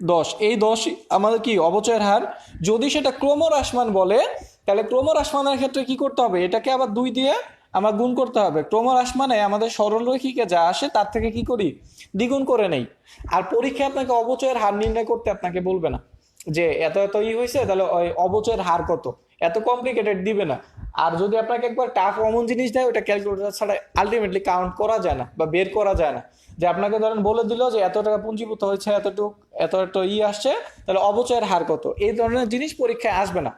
10। এই 10 আমাদের কি অবচয়ের হার। যদি সেটা ক্রমহ্রাসমান বলে, তাহলে ক্রমহ্রাসমানের ক্ষেত্রে কি করতে হবে, এটাকে আবার 2 দিয়ে আমার গুণ করতে হবে। ক্রমহ্রাসমানে আমাদের সরলরৈখিকে যা আসে তার থেকে কি করি, দ্বিগুণ করে নেই। আর পরীক্ষায় আপনাকে অবচয়ের হার নির্ণয় করতে আপনাকে বলবে না যে এত এত হয়েছে তাহলে ওই অবচয়ের হার কত, এত কমপ্লিকেটেড দিবে না। আর যদি আপনাকে একবার টাফ অমন জিনিস দেয়, ওটা ক্যালকুলেটর ছাড়া আলটিমেটলি কাউন্ট করা যায় না বা বের করা যায় না। যে আপনাকে ধরেন বলে দিল যে এত টাকা পুঞ্জীভূত হয়েছে, এতটুকু এত এত আসছে, তাহলে অবচয়ের হার কত, এই ধরনের জিনিস পরীক্ষায় আসবে না।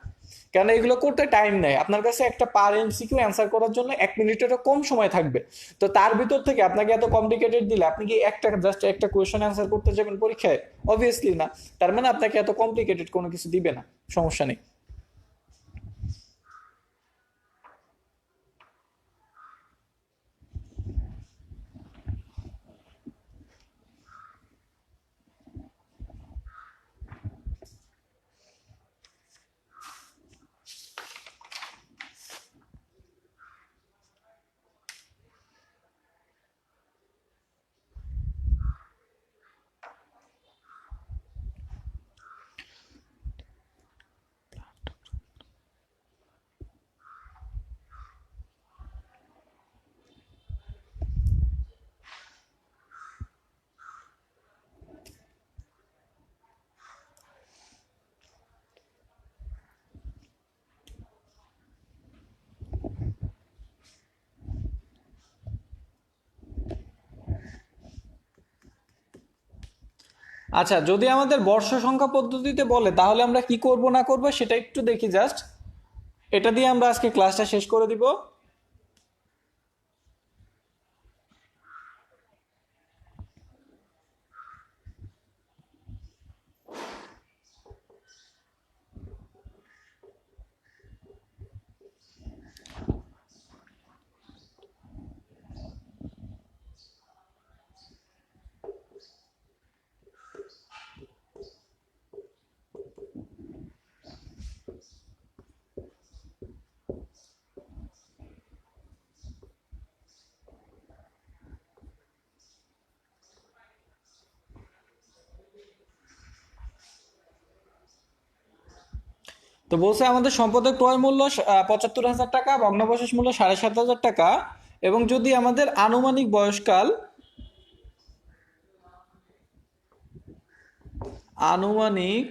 কেন এগুলো করতে টাইম নেয়, আপনার কাছে একটা পার এমসিকিউ অ্যান্সার করার জন্য 1 মিনিটেরও কম সময় থাকবে। তো তার ভিতর থেকে আপনাকে এত কমপ্লিকেটেড দিলে আপনি কি একটা জাস্ট একটা কোয়েশ্চেন অ্যান্সার করতে যাবেন পরীক্ষায়, অবভিয়াসলি না। তার মানে আপনাকে এত কমপ্লিকেটেড কোনো কিছু দিবে না, সমস্যা নেই। আচ্ছা, যদি আমাদের বর্ষ সংখ্যা পদ্ধতিতে বলে তাহলে আমরা কি করব না করব সেটা একটু দেখি জাস্ট, এটা দিয়ে আমরা আজকে ক্লাসটা শেষ করে দিব। তো বলছে আমাদের সম্পদের ক্রয় মূল্য 75,000 টাকা, ভগ্নাবশেষ মূল্য 7,500 টাকা, এবং যদি আমাদের আনুমানিক বয়সকাল, আনুমানিক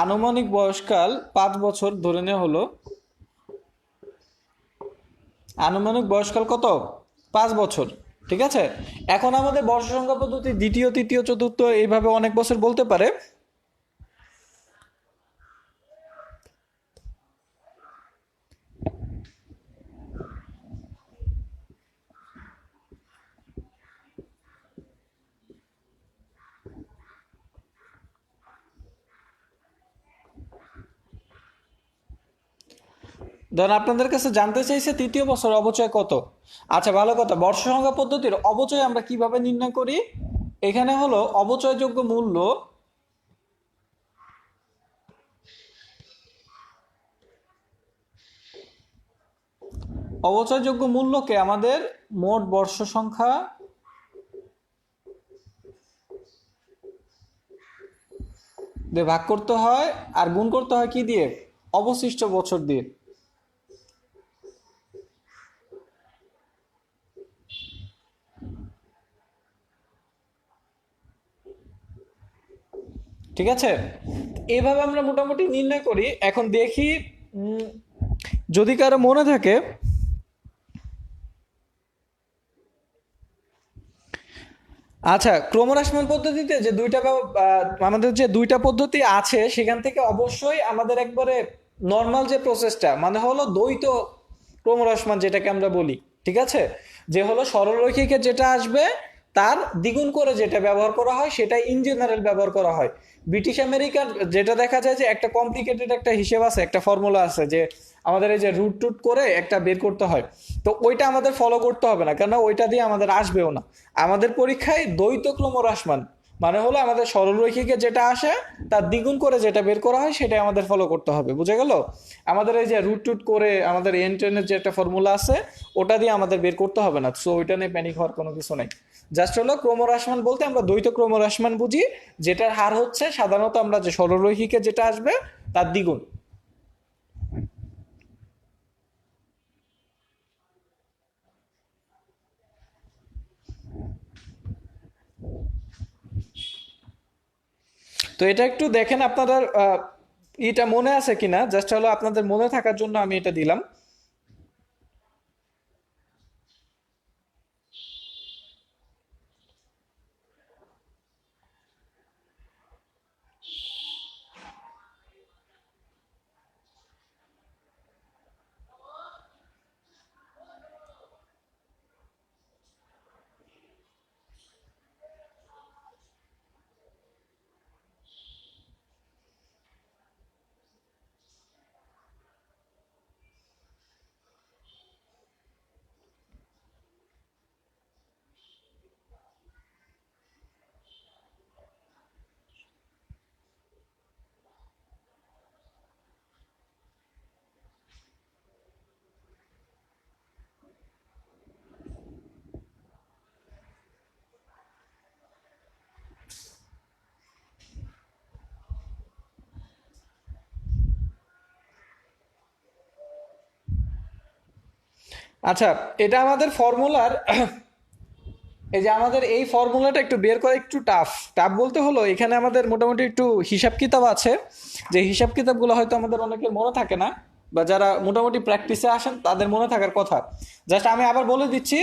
আনুমানিক বয়সকাল 5 বছর ধরে নেওয়া হলো, আনুমানিক বয়সকাল কত, 5 বছর, ঠিক আছে। এখন আমাদের বর্ষ সংখ্যা পদ্ধতি দ্বিতীয় তৃতীয় চতুর্থ এইভাবে অনেক বছর বলতে পারে। ধরেন আপনাদের কাছে জানতে চাইছে তৃতীয় বছর অবচয় কত। আচ্ছা, ভালো কথা, বর্ষ সংখ্যা পদ্ধতির অবচয় আমরা কিভাবে নির্ণয় করি, এখানে হলো অবচয়যোগ্য মূল্য, অবচয়যোগ্য মূল্যকে আমাদের মোট বর্ষ সংখ্যা দিয়ে ভাগ করতে হয়, আর গুণ করতে হয় কি দিয়ে, অবশিষ্ট বছর দিয়ে। ঠিক আছে, এইভাবে আমরা মোটামুটি নির্ণয় করি। এখন দেখি যদি কারো মনে থাকে, আচ্ছা, ক্রমহ্রাসমান পদ্ধতিতে যে আমাদের যে দুইটা পদ্ধতি আছে সেখান থেকে অবশ্যই আমাদের একবারে নর্মাল যে প্রসেসটা মানে হলো দ্বৈত ক্রমহ্রাসমান যেটাকে আমরা বলি, ঠিক আছে, যে হলো সরলরৈখিকের যেটা আসবে তার দ্বিগুণ করে যেটা ব্যবহার করা হয় সেটাই ইন জেনারেল ব্যবহার করা হয়। ব্রিটিশ আমেরিকার যেটা দেখা যায় যে একটা কমপ্লিকেটেড একটা হিসেব আছে, একটা ফর্মুলা আছে যে আমাদের এই যে রুট টুট করে একটা বের করতে হয়, তো ওইটা আমাদের ফলো করতে হবে না, কেননা ওইটা দিয়ে আমাদের আসবেও না। আমাদের পরীক্ষায় দ্বৈত ক্রমহ্রাসমান মানে হলো আমাদের সরলরৈখিকে যেটা আসে তার দ্বিগুণ করে যেটা বের করা হয় সেটাই আমাদের ফলো করতে হবে, বুঝে গেল? আমাদের এই যে রুট টুট করে আমাদের এন টেনের যে একটা ফর্মুলা আছে ওটা দিয়ে আমাদের বের করতে হবে না, সো ওইটা নিয়ে প্যানিক হওয়ার কোনো কিছু নাই। জাস্ট হলো ক্রমহ্রাসমান বলতে আমরা দ্বৈত ক্রমহ্রাসমান বুঝি, যেটার হার হচ্ছে সাধারণত আমরা যে সরলরৈখিকে যেটা আসবে তার দ্বিগুণ। তো এটা একটু দেখেন আপনাদের এটা মনে আছে কিনা, জাস্ট হলো আপনাদের মনে থাকার জন্য আমি এটা দিলাম। আচ্ছা, এটা আমাদের ফর্মুলার এই যে আমাদের এই ফর্মুলাটা একটু বের করা একটু টাফ। টাফ বলতে হলো এখানে আমাদের মোটামুটি একটু হিসাব কিতাব আছে, যে হিসাব কিতাবগুলো হয়তো আমাদের অনেকের মনে থাকে না, বা যারা মোটামুটি প্র্যাকটিসে আসেন তাদের মনে থাকার কথা। জাস্ট আমি আবার বলে দিচ্ছি,